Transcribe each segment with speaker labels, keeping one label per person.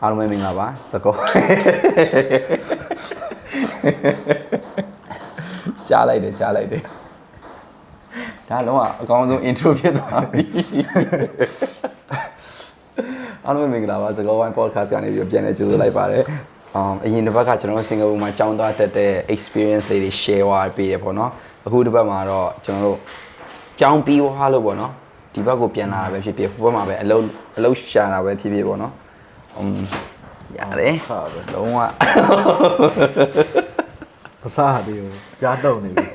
Speaker 1: အားလုံးပဲမင်္ဂလာပါစကောကြားလိုက်တယ်ဒါလုံးဝအကောင်းဆုံး intro ဖြစ်သွားပြီအားလုံးပဲမင်္ဂလာပါစကောဝိုင်း podcast ကနေပြီးပြန်လဲကြိုဆိုလိုက်ပါတယ်အရင်တစ်ပတ်ကကျွန်တော်တို့စင်ကာပူမှာကျောင်းသွားတက်တဲ့ experience လေးတွေ share ဝါပေးရပေါ့နော်အခုတစ်ပတ်မှာတော့ကျွန်တော်တို့ကျောင်းပြီးသွားလို့ပေါ့နော်ဒီဘက်ကိုပြန်လာတာပဲဖြစ်ဖြစ်ဟိုဘက်မှာပဲအလုပ်ရှာတာပဲဖြစ်ဖြစ်ပေါ့နော်ရတယ်လုံးဝ
Speaker 2: ပစားတယ်ကြားတော့နေပြီ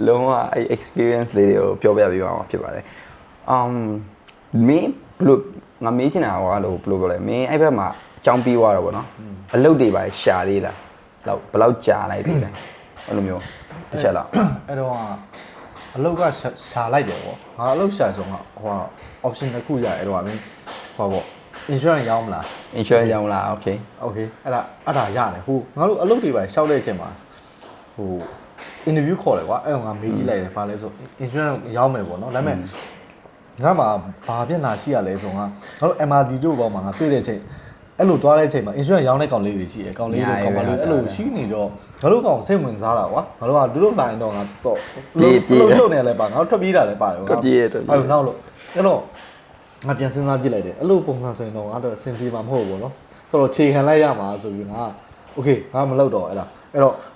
Speaker 1: လုံးဝအဲ့ experience လေးတွေကိုပြောပြပေးပါမှာဖြစ်ပါတယ်မင်းဘလို့ငါမေးချင်တာဟောလို့ဘလို့ပြောလဲမင်းအဲ့ဘက်မှာအကြောင်းပြီးသွားတော့ဗောနော်အလုပ်တွေပါရှာသေးလားဘယ်လောက်ကြာလိုက်သေးလဲအဲ့လိုမျိုးတစ်ချက်လောက်
Speaker 2: အဲ့တော့အလုပ်ကရှာလိုက်တယ်ဗောငါအလုပ်ရှာဆိုငါဟို option တစ်ခုရအဲ့တော့မင်းဟောဗောinsurance ရောင်းမလား
Speaker 1: insurance ရောင်းလား okay
Speaker 2: အဲ့ဒါရတယ်ဟိုငါတို့အလုပ်တွေပါရှောက်တဲ့အချိန်မှာဟို interview ခေါ်တယ်ကွာအဲ့တော့ငါမေးကြည့်လိုက်တယ်ဘာလဲဆို insurance ရောင်းမယ်ပေါ့နော်ဒါပေမဲ့ငါမှာဘာပြဿနာရှိရလဲဆိုငါတို့ MRD တို့ဘောမှာငါတွေ့တဲ့အချိန်အဲ့လိုသွားတဲ့အချိန်မှာ insurance ရောင်းတဲ့ကောင်လေးတွေရှိတယ်ကောင်လေးတွေကောင်မလေးအဲ့လိုရှိနေတော့ငါတို့ကောင်စိတ်ဝင်စားတာကွာငါတို့ကလူတို့နိုင်တော့ငါတော့လို့ရှုပ်နေလဲပါငါတို့ထွက်ပြေးတာလဲပါတယ်ကွာ
Speaker 1: ထွက်ပြေး
Speaker 2: အဲ့တော့နောက်လို့အဲ့တော့ငါပြန်စဉ်းစားကြည့်လိုက်တယ်အဲ့လိုပုံစံဆိုရင်တော့ငါတော့အဆင်ပြေမှာမဟုတ်ဘူးပေါ့နော်တော်တော်ခြေခံလိုက်ရမှာဆိုပြီးငါ okay ငါမလုပ်တော့အဲ့တော့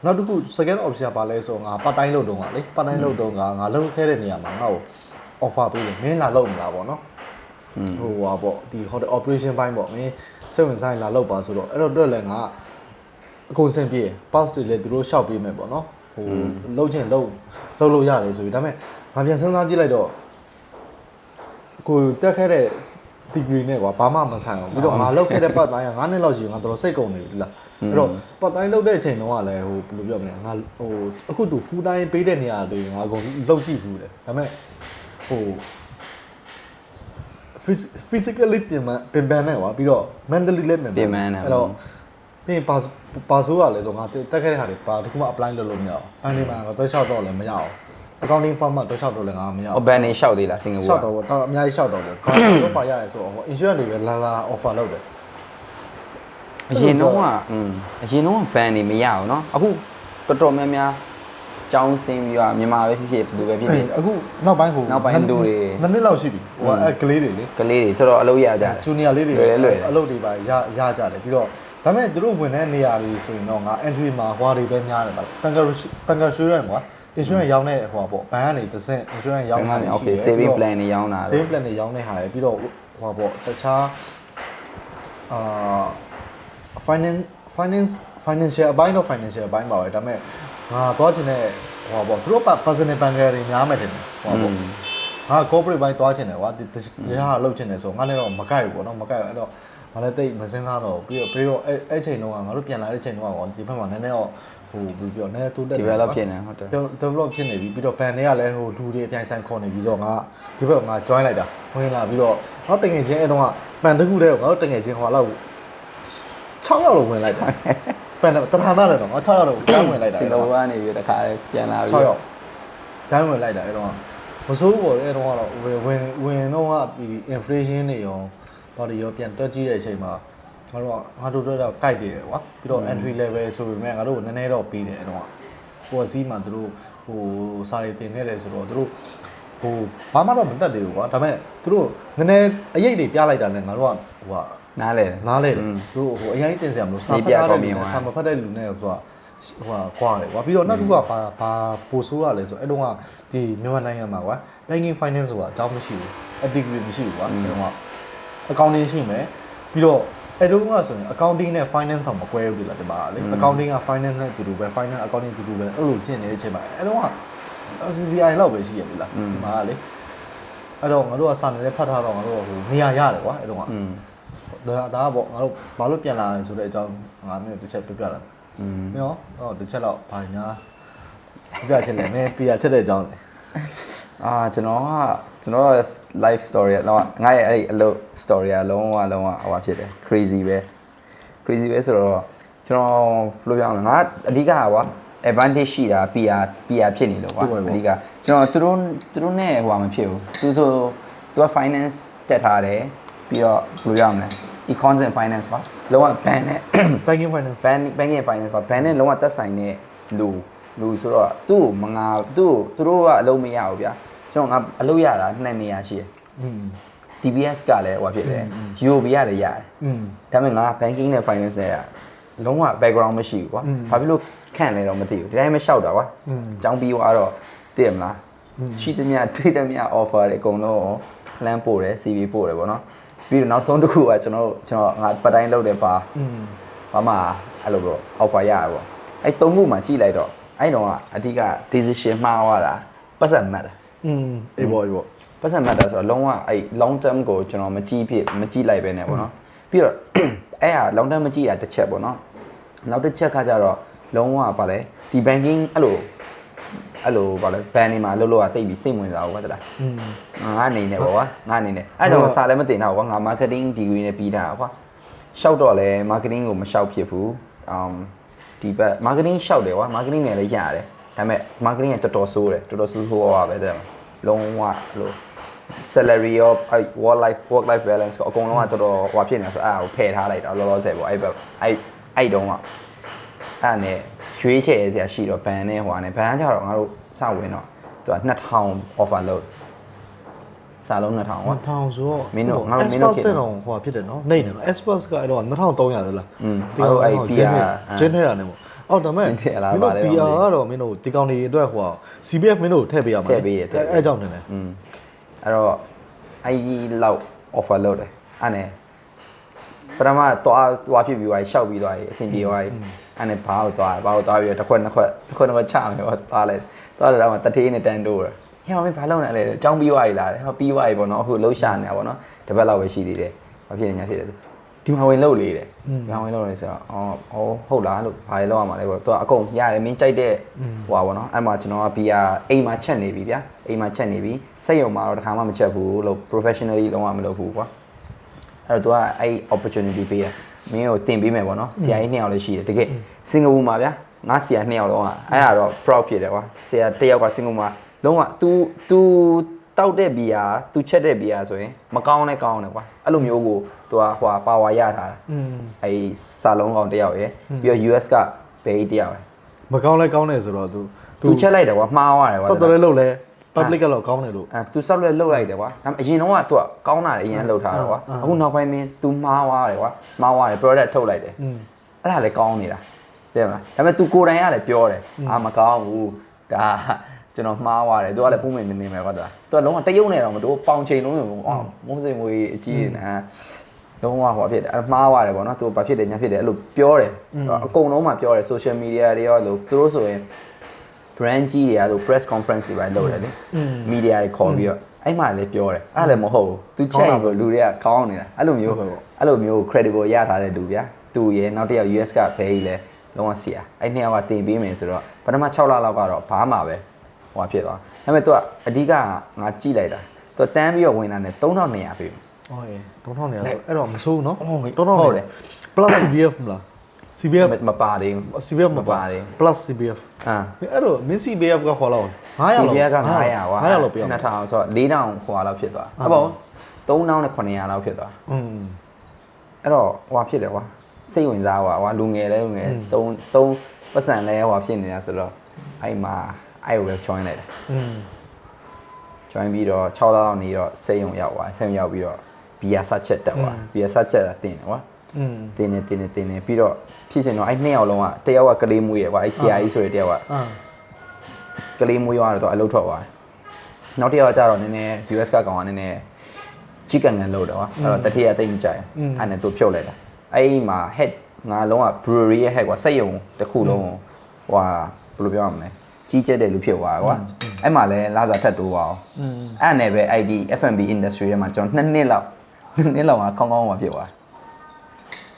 Speaker 2: နောက်တစ်ခု second option ကဘာလဲဆိုငါ part time လုပ်တော့ငါလေ part time လုပ်တော့ငါလုပ်ခဲ့တဲ့နေရာမှာငါ့ကို offer ပေးတယ်မင်းလာလုပ်မလားပေါ့နော်ဟိုဟာပေါ့ဒီ hotel operation ဘိုင်းပေါ့မင်းစိတ်ဝင်စားရင်လာလုပ်ပါဆိုတော့အဲ့တော့တွေ့လဲငါအကုန်စင်ပြေ pass တွေလည်းသူတို့ရှောက်ပေးမယ်ပေါ့နော်ဟိုလုပ်ချင်လုပ်လို့ရတယ်ဆိုပြီးဒါပေမဲ့ငါပြန်စဉ်းစားကြည့်လိုက်တော့ကိုတက်ခဲ့တဲ့ degree နဲ့ကွာဘာမှမဆိုင်အောင်ပြီးတော့ငါလုပ်ခဲ့တဲ့ part time က9နှစ်လောက်ရှိရင်ငါတော်တော်စိတ်ကုန်နေပြီလားအဲ့တော့ part time လုပ်တဲ့အချိန်တုန်းကလည်းဟိုဘယ်လိုပြောမလဲငါဟိုအခုတူ full time ပေးတဲ့နေရာတွေငါအကုန်လုပ်ကြည့်ဘူးလေဒါပေမဲ့ဟို physically ပြင်ပန်းနေကွာပြီးတော့ mentally လည်းပြင်ပန်းနေအဲ့တော့ပြီးပါဆိုးရလဲဆိုငါတက်ခဲ့တဲ့ဟာတွေပါတခုမှ apply လုပ်လို့မရအောင်အဲ့ဒီမှာငါတော့လျှောက်တော့လည်းမရအောင် accounting firm မှာတော့လျှောက်တော့လည်းငါမရအောင်
Speaker 1: ဘန်နေလျှောက်သေးလားစင်ကာပူ
Speaker 2: လျှောက်တော့တော့အများကြီးလျှောက်တော့တယ်ဘာလို့ပါရရဲဆိုတော့ insurance တွေပဲလာ offer လုပ်တယ်
Speaker 1: အရင်တော့ဘန်နေမရအောင်เนาะအခုတော်တော်များများကျောင်းဆင်းပြီးတော့မြန်မာပဲဖြစ်ဖြစ်ဘယ်လိုပဲဖြစ်ဖြစ်
Speaker 2: အခုနောက်ပိုင်း
Speaker 1: လူတွေ
Speaker 2: နှစ်နှစ်လောက်ရှိပြီဟိုအဲ့ကလေးတွေလေ
Speaker 1: ကလေးတွေတော်တော်အလုပ်ရကြတယ်
Speaker 2: junior လေးတွေအလုပ်တွေပါရကြတယ်ပြီးတော့ဒါပေမဲ့သူတို့ဝင်တဲ့နေရာတွေဆိုရင်တော့ငါ entry မှာဟွာတွေပဲများတယ်ဗျ bancassurance ကွာ insurance ရောင်းတဲ့ဟိုပေါ့ဘဏ်ကနေတစ်ဆင့် insurance ရောင်းတာရှိတယ်
Speaker 1: saving plan တွေရောင်းတာ
Speaker 2: saving plan တွေရောင်းတဲ့ဟာရယ်ပြီးတော့ဟိုပေါ့တခြားfinancial အပိုင်းတော့ financial အပိုင်းပါပဲဒါပေမဲ့ငါသွားချင်တဲ့ဟိုပေါ့သူတို့ personal banker တွေများမယ်တယ်ဟိုပေါ့ငါ corporate ဘိုင်းသွားချင်တယ်ကွာဒီဟာလုပ်ချင်တယ်ဆိုငါလည်းတော့မကိုက်ဘူးပေါ့နော်မကိုက်ဘူးအဲ့တော့ငါလည်းတိတ်မစင်းစားတော့ပြီးတော့အဲ့ချိန်တုန်းကငါတို့ပြန်လာတဲ့ချိန်တုန်းကဒီဘက်မှာနည်းနည်းတော့ဟိုဘယ်လိုပြောနည်းတိုးတက်
Speaker 1: develop ဖြစ်နေဟုတ်တယ်
Speaker 2: develop ဖြစ်နေပြီပြီးတော့ band တွေကလည်းဟိုလူတွေအပြိုင်ဆိုင်ခေါ်နေပြီးတော့ငါဒီဘက်ငါ join လိုက်တာဝင်လာပြီးတော့ငါတငယ်ချင်းအဲ့တုန်းက band တစ်ခုတည်းကိုငါတို့တငယ်ချင်းဟိုလောက်6ယောက်လောက်ဝင်လိုက်တာ band တထာနာတယ်တော့ငါ6ယောက်လောက်ကျောင်းဝင်လိုက်တာ
Speaker 1: စင်ကာပူကနေပြီးတခါပြန်လာပြီး
Speaker 2: 6ယောက်ကျောင်းဝင်လိုက်တာအဲ့တော့မစိုးဘူးပေါ့အဲ့တုန်းကတော့ဝင်တော့ကဒီ inflation တွေရောဘာတွေရောပြန်တွက်ကြည့်တဲ့အချိန်မှာငါတို့တော့ကြိုက်တယ်ကွာပြီးတော့ entry level ဆိုပေမဲ့ငါတို့နည်းနည်းတော့ပြီးတယ်အဲ့တော့ကိုစီးမှာသူတို့ဟိုစာရီတင်ခဲ့တယ်ဆိုတော့သူတို့ဟိုဘာမှတော့မတက်သေးဘူးကွာဒါပေမဲ့သူတို့နည်းနည်းအရေးတွေပြလိုက်တာနဲ့ငါတို့ကဟိုက
Speaker 1: နားလေ
Speaker 2: သူတို့ဟိုအရင်တင်စရာမလို့စာဖတ်တဲ့လူနဲ့ဆိုတာဟိုကွာတယ်ကွာပြီးတော့နောက်တစ်ခုကဘာပိုဆိုးရလဲဆိုအဲ့တုန်းကဒီမြန်မာနိုင်ငံမှာကွာ banking finance ဆိုတာအကြောင်းမရှိဘူး degree မရှိဘူးကွာအဲ့တုန်းက accounting ရှိမယ်ပြီးတော့အဲ့တုန်းကဆိုရင် accounting နဲ့ finance တော့မကွဲဘူးလေဒီမှာလေ accounting က finance နဲ့တူတူပဲ finance accounting တူတူပဲအဲ့လိုဖြစ်နေတဲ့အချိန်မှာအဲ့တုန်းက CCI လောက်ပဲရှိရပြီလားဒီမှာလေအဲ့တော့ငါတို့ကစာနယ်နဲ့ဖတ်ထားတော့ငါတို့ကဟိုနေရာရတယ်ကွာအဲ့တုန်းကဒါကပေါ့ငါတို့ဘာလို့ပြန်လာလဲဆိုတဲ့အကြောင်းငါမျိုးတစ်ချက်ပြပြလာပြီးတော့တစ်ချက်တော့ဘာညာပြချက်လည်းမင်းပြချက်တဲ့အကြောင်းလေ
Speaker 1: ကျွန်တော် life story တော့ငါရဲ့အဲ့အလုပ် story ကလုံးဝဟိုဖြစ်တယ် crazy ပဲဆိုတော့ကျွန်တော်ဘယ်လိုပြောမလဲငါအဓိကကွာ advantage ရှိတာ PR ဖြစ်နေလို့ကွာအဓိကကျွန်တော်သူတို့နဲ့ဟိုမဖြစ်ဘူးသူက finance တက်ထားတယ်ပြီးတော့ဘယ်လိုရမလဲ econs and finance ပါလုံးဝ ban နဲ့
Speaker 2: banking finance
Speaker 1: banking finance ပါ ban နဲ့လုံးဝသက်ဆိုင်တဲ့လူဆိုတော့သူ့မငါသူတို့ကအလုံးမရဘူးဗျာကျွန်တော်ငါအလုပ်ရတာ2နေရာရှိတယ်TBS ကလည်းဟိုဖြစ်တယ် UOB ကလည်းရတယ်ဒါပေမဲ့ငါ banking နဲ့ finance နဲ့လုံးဝ background မရှိဘူးကွာဘာဖြစ်လို့ခန့်လဲတော့မသိဘူးဒီတိုင်းမလျှောက်တာကွာအကြောင်းပြီးတော့သိရမလားရှိသမျှတွေးသမျှ offer တွေအကုန်လုံး plan ပို့တယ် CV ပို့တယ်ပေါ့နော်ပြီးတော့နောက်ဆုံးတစ်ခုကကျွန်တော်ငါပတ်တိုင်းလုပ်တယ်ပါဘာမှအဲ့လိုပေါ့ offer ရရပေါ့အဲ့3ခုမှကြည့်လိုက်တော့အဲ့တော့အဓိက decision မှားသွားတာပတ်စံမှတ်တာ
Speaker 2: အေးပေါ့
Speaker 1: ပတ်စံမှတ်တာဆိုတော့လုံးဝအဲ့ long term ကိုကျွန်တော်မကြည့်လိုက်ပဲねပေါ့နော်ပြီးတော့အဲ့ဟာ long term မကြည့်ရတစ်ချက်ပေါ့နော်နောက်တစ်ချက်ကကြတော့လုံးဝပါလေဒီ banking အဲ့လိုပါလေ ban နေမှာလှုပ်လို့ကတိတ်ပြီးစိတ်ဝင်စားဘူးကွာတလားငါအနေနဲ့ပေါ့ကွာငါအနေနဲ့အဲ့တော့စာလည်းမတင်တော့ကွာငါ marketing degree နဲ့ပြီးတာကွာရှောက်တော့လဲ marketing ကိုမရှောက်ဖြစ်ဘူးဒီဘက် marketing ရှောက်တယ်ကွာ marketing နဲ့လည်းရတယ်ဒါပေမဲ့ marketing ကတော်တော်ဆိုးတယ်တော်တော်ဆိုးပါပဲတဲ့လုံးဝလို့ salary of work life balance ကိုအကုန်လုံးကတော်တော်ဟိုဖြစ်နေဆိုအဲ့ဒါကိုဖယ်ထားလိုက်တာလောလောဆယ်ပေါ့အဲ့ဘက်အဲ့တုန်းကအဲ့နဲ့ရွှေချယ်စရာရှိတော့ဘန်နဲ့ဟိုကနေဘန်ကကြတော့ငါတို့စဝင်တော့သူက2000 offer လုပ်စာလုံး2000ကွာ
Speaker 2: 2000ဆိုတော့
Speaker 1: မင်းတို့ငါတို့မင်းတို့ဖြစ်
Speaker 2: တော့ဟိုဖြစ်တယ်နော်နေတယ်နော် Xbox ကအဲ့တော့2300လား
Speaker 1: ငါတို့အဲ့ PR
Speaker 2: ကျင်းနေတာနေပေါ့အော်ဒါမဲ့မင်းတို့ PR ကတော့မင်းတို့ဒီကောင်တွေအတွက်ဟို CPF မင်းတို့ထည့်ပေးရမှာအဲ့ကြောင့်နေတယ်
Speaker 1: အဲ့တော့အဲ့ဒီလောက် offer လုပ်တယ်အဲ့နဲ့ပထမသွားဖြစ်ပြီးသွားရှောက်ပြီးသွားအဆင်ပြေသွားအဲ့နဲ့ဘာလို့သွားပြီးတစ်ခွက်နှစ်ခွက်ချမယ်ပေါ့သွားတယ်တော့မှတထေးနဲ့တန်းတိုးတယ်ဟဲ့မင်းဘာလုပ်နေလဲအကြောင်းပြီးသွားပြီလားဟောပြီးသွားပြီပေါ့နော်အခုလှုပ်ရှားနေတာပေါ့နော်တစ်ပတ်လောက်ပဲရှိသေးတယ်ဘာဖြစ်နေညာဖြစ်တယ်ဆိုဒီမှာဝင်လှုပ်လေတယ်ဒီမှာဝင်လှုပ်နေဆိုတော့ဟုတ်လားလို့ဘာလဲလောက်ရမှာလဲပေါ့သူကအကုန်ရတယ်မင်းကြိုက်တဲ့ဟိုပါပေါ့နော်အဲ့မှာကျွန်တော်ကဘီယာအိမ်မှာချက်နေပြီဗျာအိမ်မှာချက်နေပြီစိတ်ယုံမှာတော့တစ်ခါမှမချက်ဘူးလို့ professionally လုံးဝမလုပ်ဘူးကွာအဲ့တော့သူကအဲ့ opportunity ပေးတယ်မင်းကိုတင်ပေးမယ်ပေါ့နော်ဆရာကြီး2ယောက်လည်းရှိတယ်တကယ်စင်ကာပူမှာဗျာငါဆရာ2ယောက်လုံးကအဲ့ဒါတော့ proud ဖြစ်တယ်ကွာဆရာ1ယောက်ကစင်ကာပူမှာလုံးဝ तू တောက်တဲ့ဘီယာ तू ချက်တဲ့ဘီယာဆိုရင်မကောင်းလဲကောင်းတယ်ကွာအဲ့လိုမျိုးကို तू ကဟိုပါဝါရထားတာအဲ့စာလုံးကောင်1ယောက်ရယ်ပြီးတော့ US ကဘေး1ယောက်ရယ်
Speaker 2: မကောင်းလဲကောင်းတယ်ဆိုတော့
Speaker 1: तू ချက်လိုက်တယ်ကွာမှားသွားတယ်ကွာ
Speaker 2: စောက်တယ်လို့လဲ public ကတော့ကောင်းတယ်လို့
Speaker 1: तू ဆောက်လွယ်လုပ်လိုက်တယ်ကွာဒါပေမဲ့အရင်တော့က तू ကောင်းတာလေအရင်လုပ်ထားတာကွာအခုနောက်ပိုင်းမင်း तू မှားသွားတယ်ကွာမှားသွားတယ် product ထုတ်လိုက်တယ်အဲ့ဒါလည်းကောင်းနေတာသိမလားဒါပေမဲ့ तू ကိုယ်တိုင်ကလည်းပြောတယ်မကောင်းဘူးဒါကျွန်တော်မှားသွားတယ်သူကလည်းပုံမှန်နေမယ်ကွာသူကလုံးဝတရုံနဲ့တော့မတူပေါင်ချိန်လုံးမျိုးမိုးစိမ်မွေးအကြီးနေလုံးဝဟိုဖြစ်တယ်အမှားသွားတယ်ပေါ့နော်သူဘာဖြစ်တယ်ညာဖြစ်တယ်အဲ့လိုပြောတယ်အကုန်လုံးမှပြောတယ် social media တွေရောလို့သူတို့ဆိုရင် brand ကြီးတွေကလို့ press conference တွေပဲလုပ်တယ်လေ media တွေခေါ်ပြီးတော့အဲ့မှလည်းပြောတယ်အဲ့လည်းမဟုတ်ဘူးသူချက်ရင်ကိုလူတွေကကောင်းနေတာအဲ့လိုမျိုး credible ရထားတဲ့လူဗျာသူရယ်နောက်တစ်ယောက် US ကဘဲကြီးလဲလုံးဝစီရအဲ့နှစ်ယောက်ကတင်ပေးမယ်ဆိုတော့ပထမ6လလောက်ကတော့ဘာမှပဲဟိုဖြစ်သွားဒါပေမဲ့ तू ကအဓိကငါကြည့်လိုက်တာ तू တန်းပြီးတော့ဝင်လာတယ်3200ပေး
Speaker 2: ဟုတ်ရေ3200ဆိုအဲ့တော့မဆိုးဘူးနော်ဟုတ်တယ် plus CBF မလား CBF
Speaker 1: မပါသေးဘူး
Speaker 2: CBF မပါသေး plus CBF အဲ့တော့မင်း CBF ကခေါ်လောက်900လောက်
Speaker 1: CBF က900ကွာ
Speaker 2: 900လောက်ပြော
Speaker 1: 2000ဆိုတော့4000ခွာလောက်ဖြစ်သွားအဲ့ပေါ့3900လောက်ဖြစ်သွားအဲ့တော့ဟိုဖြစ်တယ်ကွာစိတ်ဝင်စားကွာလူငယ်လဲလူငယ်3ပတ်စံလဲဟိုဖြစ်နေတာဆိုတော့အဲ့မှာအဲ့ကိုပဲ join လိုက်တယ်join ပြီးတော့6လလောက်နေတော့စိတ်ုံရောက်သွားစိတ်ုံရောက်ပြီးတော့ဘီယာဆက်ချက်တက်သွားဘီယာဆက်ချက်တာတင်တယ်ကွာတင်းနေပြီးတော့ဖြစ်ချင်တော့အဲ့2ယောက်လုံးကတယောက်ကကလေးမွေးရကွာအဲ့ CI ဆိုတဲ့တယောက်ကကလေးမွေးသွားတော့အလုပ်ထွက်သွားတယ်နောက်တစ်ယောက်ကကျတော့နည်းနည်း US ကကောင်ကနည်းနည်းကြီးကန်ကန်လုပ်တယ်ကွာအဲ့တော့တတိယတိတ်မကြိုက်အဲ့နဲ့သူဖြုတ်လိုက်တာအဲ့မှာ head ငါလုံးက brewery ရဲ့ head ကွာစိတ်ယုံတစ်ခုလုံးဟိုဟာဘယ်လိုပြောရမလဲကြီးကျယ်တဲ့လူဖြစ်သွားကွာအဲ့မှာလဲလာစားထက်တိုးပါအောင်အဲ့နဲ့ပဲ ID F&B industry ထဲမှာကျွန်တော်2နှစ်လောက်ကခေါင်းမှာဖြစ်သွား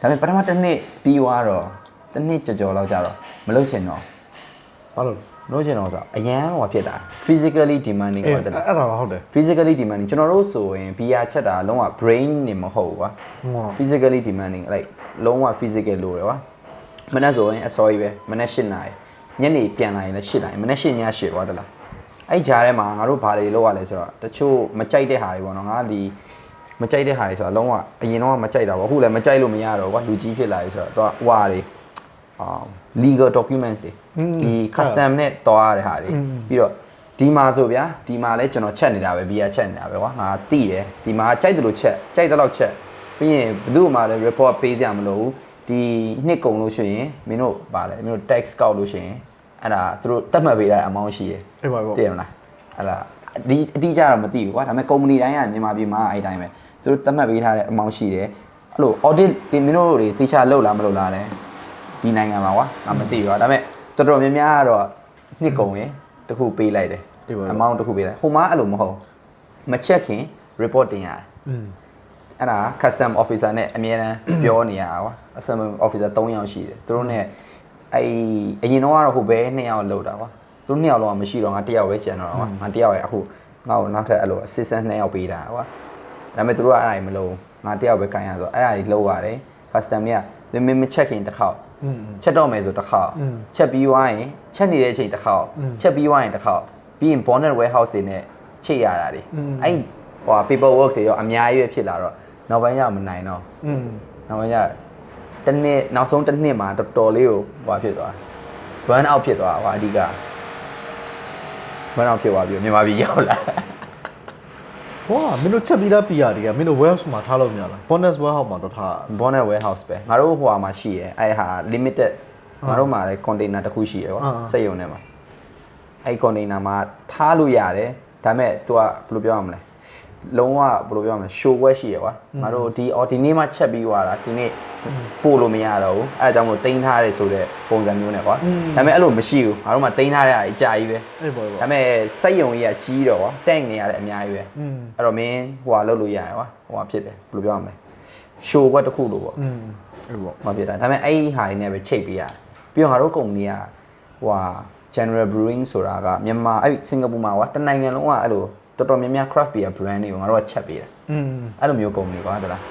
Speaker 1: ဒါပေမဲ့ပထမတစ်နှစ်ပြီးသွားတော့တစ်နှစ်ကြော်လောက်ကြတော့မလုပ်ချင်တော့
Speaker 2: ဘာလို့
Speaker 1: လုပ်ချင်တော့ဆိုအရန်ဟိုဖြစ်တာ physically demanding
Speaker 2: ဟုတ်တယ်အဲ့ဒါတော့ဟုတ်တယ်
Speaker 1: physically demanding ကျွန်တော်တို့ဆိုရင်ဘီယာချက်တာလုံးဝ brain နေမဟုတ်ဘူးကွာ physically demanding like လုံးဝ physical လို့ရကွာမနေ့ဆိုရင်အစောကြီးပဲမနေ့8နာရီညနေပြန်လာရင်လည်း8နာရီမနေ့8ည8ကွာတလားအဲ့ဂျားထဲမှာငါတို့ဘာတွေလုပ်ရလဲဆိုတော့တချို့မကြိုက်တဲ့ဟာတွေပေါ့နော်ငါဒီ မကြိုက်တဲ့ဟာတွေဆိုတော့အလုံးဝအရင်တော့မကြိုက်တာပေါ့အခုလည်းမကြိုက်လို့မရတော့ကွာလူကြီးဖြစ်လာပြီဆိုတော့ဟွာတွေlegal documents တွေဒီ custom နဲ့တွားရတဲ့ဟာတွေပြီးတော့ဒီမှာဆိုဗျာဒီမှာလဲကျွန်တော်ချက်နေတာပဲဘီယာချက်နေတာပဲကွာငါတိတယ်ဒီမှာကြိုက်တယ်လို့ချက်ကြိုက်တယ်လို့ချက်ပြီးရင်ဘယ်သူမှလည်း report ပေးစရာမလိုဘူးဒီနှစ်ကုန်လို့ရှိရင်မင်းတို့ဗာလဲမင်းတို့ tax ကောက်လို့ရှိရင်အဲ့ဒါသူတို့တတ်မှတ်ပေးတဲ့အမောင်းရှိရယ်
Speaker 2: အေးပါပေါ့သ
Speaker 1: ိရမလားအဲ့ဒါဒီအတိအကျတော့မသိဘူးကွာဒါပေမဲ့ company တိုင်းကမြန်မာပြည်မှာအဲ့တိုင်းပဲသူတို့တတ်မှတ်ပေးထားတဲ့အမောင်းရှိတယ်အဲ့လို audit တင်မင်းတို့တွေတေချာလုပ်လားမလုပ်လားလဲဒီနိုင်ငံမှာကွာငါမသိဘူးကွာဒါပေမဲ့တော်တော်များများကတော့နှစ်ကုန်ရင်တခုပေးလိုက်တယ်amount တခုပေးလိုက်ဟိုမှာအဲ့လိုမဟုတ်မချက်ခင် report တင်ရတယ်အဲ့ဒါ custom officer နဲ့အမြဲတမ်းပြောနေရတာကွာ custom officer 3ယောက်ရှိတယ်သူတို့ ਨੇ အဲ့အရင်တော့ဟိုဘဲ2ယောက်လောက်တာကွာသူ2ယောက်လောက်မရှိတော့ငါ1ယောက်ပဲကျန်တော့ကွာငါ1ယောက်ရဲ့အခုငါ့ကိုနောက်ထပ်အဲ့လို assistant 2ယောက်ပေးတာကွာဒါပေမဲ့သူတို့ကအဲ့ဒါကြီးမလုပ်ငါ1ယောက်ပဲကန်ရဆိုအဲ့ဒါကြီးလုပ်ရတယ် custom တွေကမင်းမချက်ခင်တစ်ခေါက်ချက်တော့မယ်ဆိုတစ်ခေါက်ချက်ပြီးွားရင်ချက်နေတဲ့အချိန်တစ်ခေါက်ချက်ပြီးွားရင်တစ်ခေါက်ပြီးရင် bonnet warehouse တွေနဲ့ချိတ်ရတာတွေအဲ့ဟို paper work တွေရောအများကြီးပဲဖြစ်လာတော့နောက်ပိုင်းကျမနိုင်တော့နောက်ပိုင်းကျတစ်နှစ်နောက်ဆုံးတစ်နှစ်မှာတော်တော်လေးကိုဟိုဖြစ်သွား burn out ဖြစ်သွားဟိုအဓိက burn out ဖြစ်သွားပြီးမြန်မာပြည်ရောက်လာဟ
Speaker 2: ောမင်းတို့ချက်ပြီးသား PR တွေကမင်းတို့ warehouse မှာထားလို့မရလား bonus warehouse မှာတော့ထား
Speaker 1: bonnet warehouse ပဲငါတို့ဟိုမှာရှိရယ်အဲ့ဟာ limited ငါတို့မှာလည်း container တစ်ခုရှိရယ်ကွာစက်ရုံထဲမှာအဲ့ container မှာထားလို့ရတယ်ဒါပေမဲ့ तू ကဘယ်လိုပြောရမလဲလုံးဝဘယ်လိုပြောရမလဲ show ွက်ရှိရယ်ကွာငါတို့ဒီနေ့မှချက်ပြီးသွားတာဒီနေ့ပို့လို့မရတော့ဘူးအဲ့ဒါကြောင့်မို့တင်ထားရဲဆိုတဲ့ပုံစံမျိုးနဲ့ကွာဒါပေမဲ့အဲ့လိုမရှိဘူးငါတို့မှတင်ထားရအကြာကြီးပဲ
Speaker 2: အေးပေါ့ဒ
Speaker 1: ါပေမဲ့စက်ရုံကြီးကကြီးတော့ကွာ tank နေရတယ်အများကြီးပဲအဲ့တော့မင်းဟိုဟာလုပ်လို့ရရကွာဟိုဟာဖြစ်တယ်ဘယ်လိုပြောရမလဲ show ွက်တစ်ခုလို့ပေါ့
Speaker 2: အေးပေါ့မ
Speaker 1: ဖြစ်တာဒါပေမဲ့အဲ့ဒီဟာတွေနဲ့ပဲချိတ်ပေးရတယ်ပြီးတော့ငါတို့ကုမ္ပဏီကဟိုဟာ General Brewing ဆိုတာကမြန်မာအဲ့စင်ကာပူမှာကွာတနိုင်ငံလုံးကအဲ့လိုတော်တော်များများ craft beer brand တွေကိုငါတို့ကချက်ပေးတယ်အဲ့လိုမျိုးကုမ္ပဏီကွာဟုတ်လာ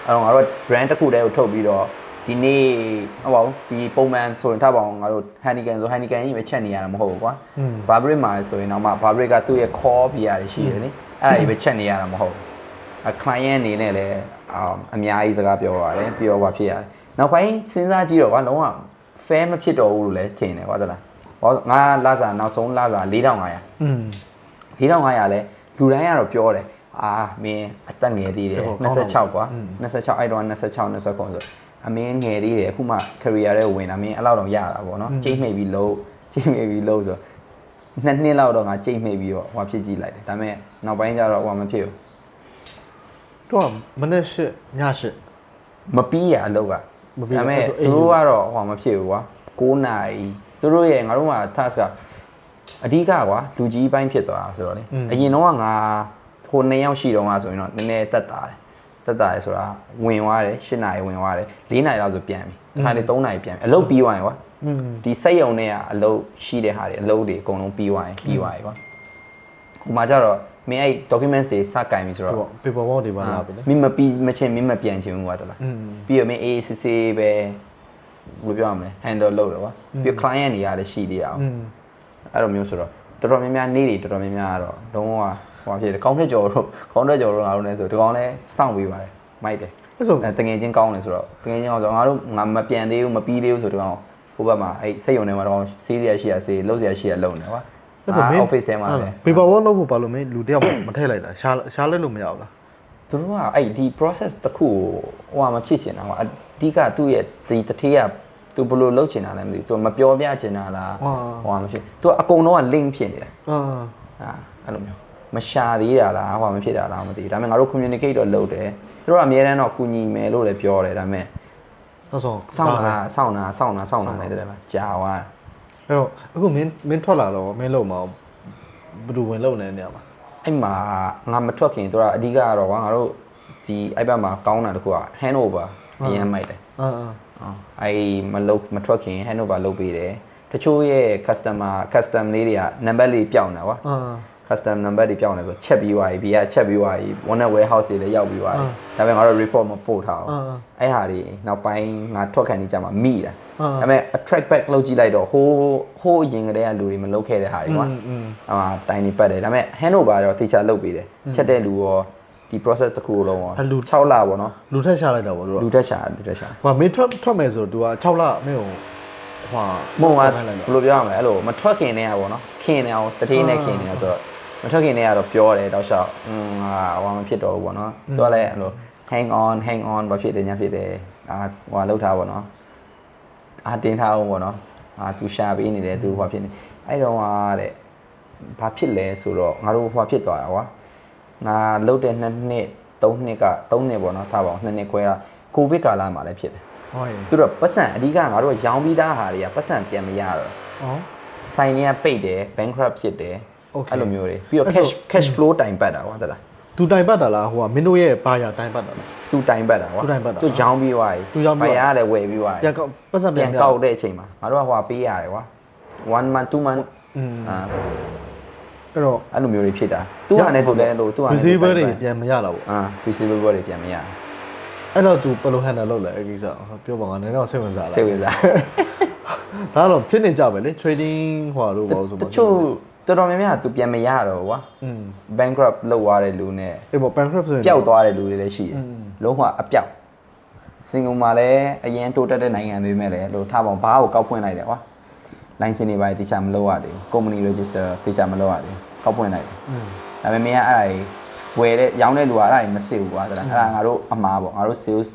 Speaker 1: းအဲ့တော့ငါတို့ brand တစ်ခုတည်းကိုထုတ်ပြီးတော့ဒီနေ့ဟုတ်ပါဘူးဒီပုံမှန်ဆိုရင်ထားပါအောင်ငါတို့ Heineken ဆို Heineken ကြီးပဲချက်နေရတာမဟုတ်ဘူးကွာ Burberry မှာဆိုရင်တော့မှ Burberry ကသူ့ရဲ့ core beer တွေရှိတယ်လေအဲ့ဒါကြီးပဲချက်နေရတာမဟုတ်ဘူး client အနေနဲ့လည်းအများကြီးစကားပြောရတယ်ပြီးတော့ဘာဖြစ်ရတယ်နောက်ပိုင်းစဉ်းစားကြည့်တော့ကွာလုံးဝ fair မဖြစ်တော့ဘူးလို့လည်းထင်တယ်ကွာဟုတ်လားဟောငါလာစားနောက်ဆုံးလာစား4500 4500လဲလူတိုင်းကတော့ပြောတယ်မင်းအသက်ငယ်သေးတယ်26ကွာ26အဲ့တော့26 29ဆိုအမင်းငယ်သေးတယ်အခုမှ career ထဲဝင်တာမင်းအဲ့လောက်တော့ရတာပေါ့နော်ချိန်မိတ်ပြီးလို့ဆိုနှစ်နှစ်လောက်တော့ငါချိန်မိတ်ပြီးတော့ဟိုဖြစ်ကြည့်လိုက်တယ်ဒါပေမဲ့နောက်ပိုင်းကျတော့ဟိုမဖြစ်ဘူးတ
Speaker 2: ော့မနေ့ရှစ်ညရှစ်
Speaker 1: မပြီးရအလုပ်ကဒါပေမဲ့သူတို့ကတော့ဟိုမဖြစ်ဘူးကွာ9နာရီသူတို့ရဲ့ငါတို့မှာ task ကအဓိကကွာလူကြီးပိုင်းဖြစ်သွားတာဆိုတော့လေအရင်တော့ငါဟို2ယောက်ရှိတော့မှဆိုရင်တော့နည်းနည်းတက်တာတယ်ဆိုတာဝင်သွားတယ်8နာရီဝင်သွားတယ်4နာရီလောက်ဆိုပြန်ပြီခါလေ3နာရီပြန်ပြီအလုပ်ပြီးသွားရင်ကွာဒီစက်ရုံတွေကအလုပ်ရှိတဲ့ဟာတွေအလုပ်တွေအကုန်လုံးပြီးသွားပြီကွာဟိုမှာကျတော့မင်းအဲ့ documents တွေစကင်ပြီဆိုတော့
Speaker 2: paper work တွေပါလာပြီလေ
Speaker 1: မင်းမပြီးမချင်းမင်းမပြန်ချင်ဘူးကွာတလားပြီးတော့မင်း AACC ပဲဘယ်လိုပြောရမလဲ handle လုပ်တယ်ကွာပြီး client တွေကလည်းရှိသေးအောင်အဲ့လိုမျိုးဆိုတော့တော်တော်များများနေ့တွေတော်တော်များများကတော့လုံးဝဟိုဖြစ်တယ်ကောင်းတဲ့ကြော်တို့ငါတို့လည်းဆိုဒီကောင်လည်းစောင့်ပေးပါတယ်မိုက်တယ်အ
Speaker 2: ဲ့ဆိုတ
Speaker 1: ငယ်ချင်းကောင်းတယ်ဆိုတော့တငယ်ချင်းကောင်းဆိုငါတို့ငါမပြန်သေးဘူးမပြီးသေးဘူးဆိုဒီကောင်ဟိုဘက်မှာအဲ့စိတ်ယုံနေမှာတော့ဆေးစရာရှိရဆေးလှုပ်စရာရှိရလှုပ်နေကွာအ
Speaker 2: ဲ့ဆိုမင်း
Speaker 1: office ထဲမှာပဲ
Speaker 2: paper work လုပ်ဖို့ဘာလို့မင်းလူတယောက်မထည့်လိုက်တာရှားလိုက်လို့မရဘူးလားသ
Speaker 1: ူတို့ကအဲ့ဒီ process တစ်ခုဟိုမဖြစ်ချင်တာကွာအဓိကသူ့ရဲ့ဒီတထေးကသူဘယ်လိုလုပ်ချင်တာလဲမသိဘူးသူမပြောပြချင်တာလားဟိုမဖြစ်သူအကုန်လုံးက link ဖြစ်နေတာအဲ့လိုမျိုးမရှာသေးတာလားဟိုမဖြစ်တာလားမသိဘူးဒါပေမဲ့ငါတို့ communicate တော့လုပ်တယ်သူတို့ကအများတန်းတော့ကူညီမယ်လို့လည်းပြောတယ်ဒါပေမဲ့
Speaker 2: တော့
Speaker 1: စောင့်တာလည်းတဲ့မှာကြာသွားအ
Speaker 2: ဲ့တော့အခုမင်းထွက်လာတော့မင်းလုံမအောင်ဘယ်သူဝင်လုံနေတဲ့နေရာမှာအ
Speaker 1: ဲ့မှာငါမထွက်ခင်သူကအဓိကကတော့ကွာငါတို့ဒီအဲ့ဘက်မှာကောင်းတာတခုက hand over အရင်မိုက်တယ်အဲ့မထွက်ခင် hand over လုပ်ပေးတယ်တချို့ရဲ့ custom လေးတွေက number လေးပြောင်းတာကွာcustom number တွေပြောင်းနေဆိုချက်ပြီးသွားပြီဘီကချက်ပြီးသွားပြီ one warehouse တွေလည်းရောက်ပြီးသွားပြီဒါပေမဲ့ငါတို့ report မပို့ထားအောင်အဲ့ဟာတွေနောက်ပိုင်းငါထွက်ခံနေကြမှာမိတာဒါပေမဲ့ attract back လုပ်ကြည့်လိုက်တော့ဟိုးအရင်ကတည်းကလူတွေမလုပ်ခဲ့တဲ့ဟာတွေကွာတိုင်နေပတ်တယ်ဒါပေမဲ့ hand over တော့တေချာလုပ်ပေးတယ်ချက်တဲ့လူရော ဒီ process တစ်ခုလုံးရော6လပေါ့နော်
Speaker 2: လူထက်ရှာလိုက်တာပေါ့တို့
Speaker 1: လူတက်ရှာ
Speaker 2: ဟိုမင်းထွက်မယ်ဆို तू က6လမင်းဟိုဟို
Speaker 1: မုံကဘယ်လိုပြောရမလဲအဲ့လိုမထွက်ခင်တည်းကပေါ့နော်ခင်နေအောင်တတိနဲ့ခင်နေတာဆိုတော့မထွက်ခင်တည်းကတော့ပြောတယ်တောက်လျှောက်ဟိုမဖြစ်တော့ဘူးပေါ့နော်သူကလည်းအဲ့လို hang on ဘာဖြစ်တယ်ညာဖြစ်တယ်ဟိုလောက်ထားပေါ့နော်တင်းထားအောင်ပေါ့နော်သူရှာပေးနေတယ်သူဟိုဖြစ်နေအဲ့တော့တဲ့ဘာဖြစ်လဲဆိုတော့ငါတို့ဟိုဖြစ်သွားတာကွာငါလုတ်တဲ့2နှစ်3နှစ်က3နှစ်ပေါ့နော်ထားပါအောင်2နှစ်ခွဲတာကိုဗစ်ကာလမှာလည်းဖြစ်တယ်
Speaker 2: ဟုတ်ရေ
Speaker 1: သူတို့ပတ်စံအဓိကငါတို့ရောင်းပြီးသားဟာတွေကပတ်စံပြန်မရတော့ဆိုင်တွေကပိတ်တယ် bankrupt ဖြစ်တယ်အဲ့လိုမျိုးတွေပြီးတော့ cash flow တိုင်ပတ်တာကွာတလား
Speaker 2: သူတိုင်ပတ်တာလားဟိုကမင်းတို့ရဲ့ဘာရတိုင်ပတ်တာလား
Speaker 1: သူတိုင်ပတ်တာကွာသူရောင်းပြီးသွားပြီဘာရလည်းဝယ်ပြီးသွားပြီ
Speaker 2: ပြန်ပတ်စံ
Speaker 1: ပြန်ကောက်တဲ့အချိန်မှာငါတို့ကဟိုပေးရတယ်ကွာ1 month 2 month
Speaker 2: အဲ့တော့
Speaker 1: အဲ့လိုမျိုးတွေဖြစ်တာသူကလည်းသူလည်းလို့သူကလည်း
Speaker 2: receivable တွေပြန်မရတော့ဘူး
Speaker 1: receivable တွေပြန်မရ
Speaker 2: အဲ့တော့ तू ဘယ်လို handle လုပ်လဲအဲ့ကိစ္စပြောပါငါနည်းတော့စိတ်ဝင်စားလား
Speaker 1: စိတ်ဝင်စား
Speaker 2: ဒါတော့ဖြစ်နေကြပဲလေ trading ဟိုလိုပေါ့ဆို
Speaker 1: ပါတချို့တော်တော်များများ तू ပြန်မရတော့ကွာbankrupt လုပ်သွားတဲ့လူနဲ့
Speaker 2: အေးပေါ့ bankrupt ဆိုရင်
Speaker 1: ပျောက်သွားတဲ့လူတွေလည်းရှိတယ်လုံးဝအပျောက်စင်ကာပူမှာလည်းအရင်တိုးတက်တဲ့နိုင်ငံတွေမဲ့လည်းလို့ထားပေါင်းဘားကိုကောက်ဖွင့်လိုက်တယ်ကွာ license တွေပါတိကျမလုပ်ရသေးဘူး company register တိကျမလုပ်ရသေးဘူးကောက်ဖွင့်လိုက်တယ်ဒါပေမဲ့အဲ့ဒါတွေဝယ်တဲ့ရောင်းတဲ့လူကအဲ့ဒါတွေမစစ်ဘူးကွာအဲ့ဒါငါတို့အမှားပေါ့ငါတို့ sales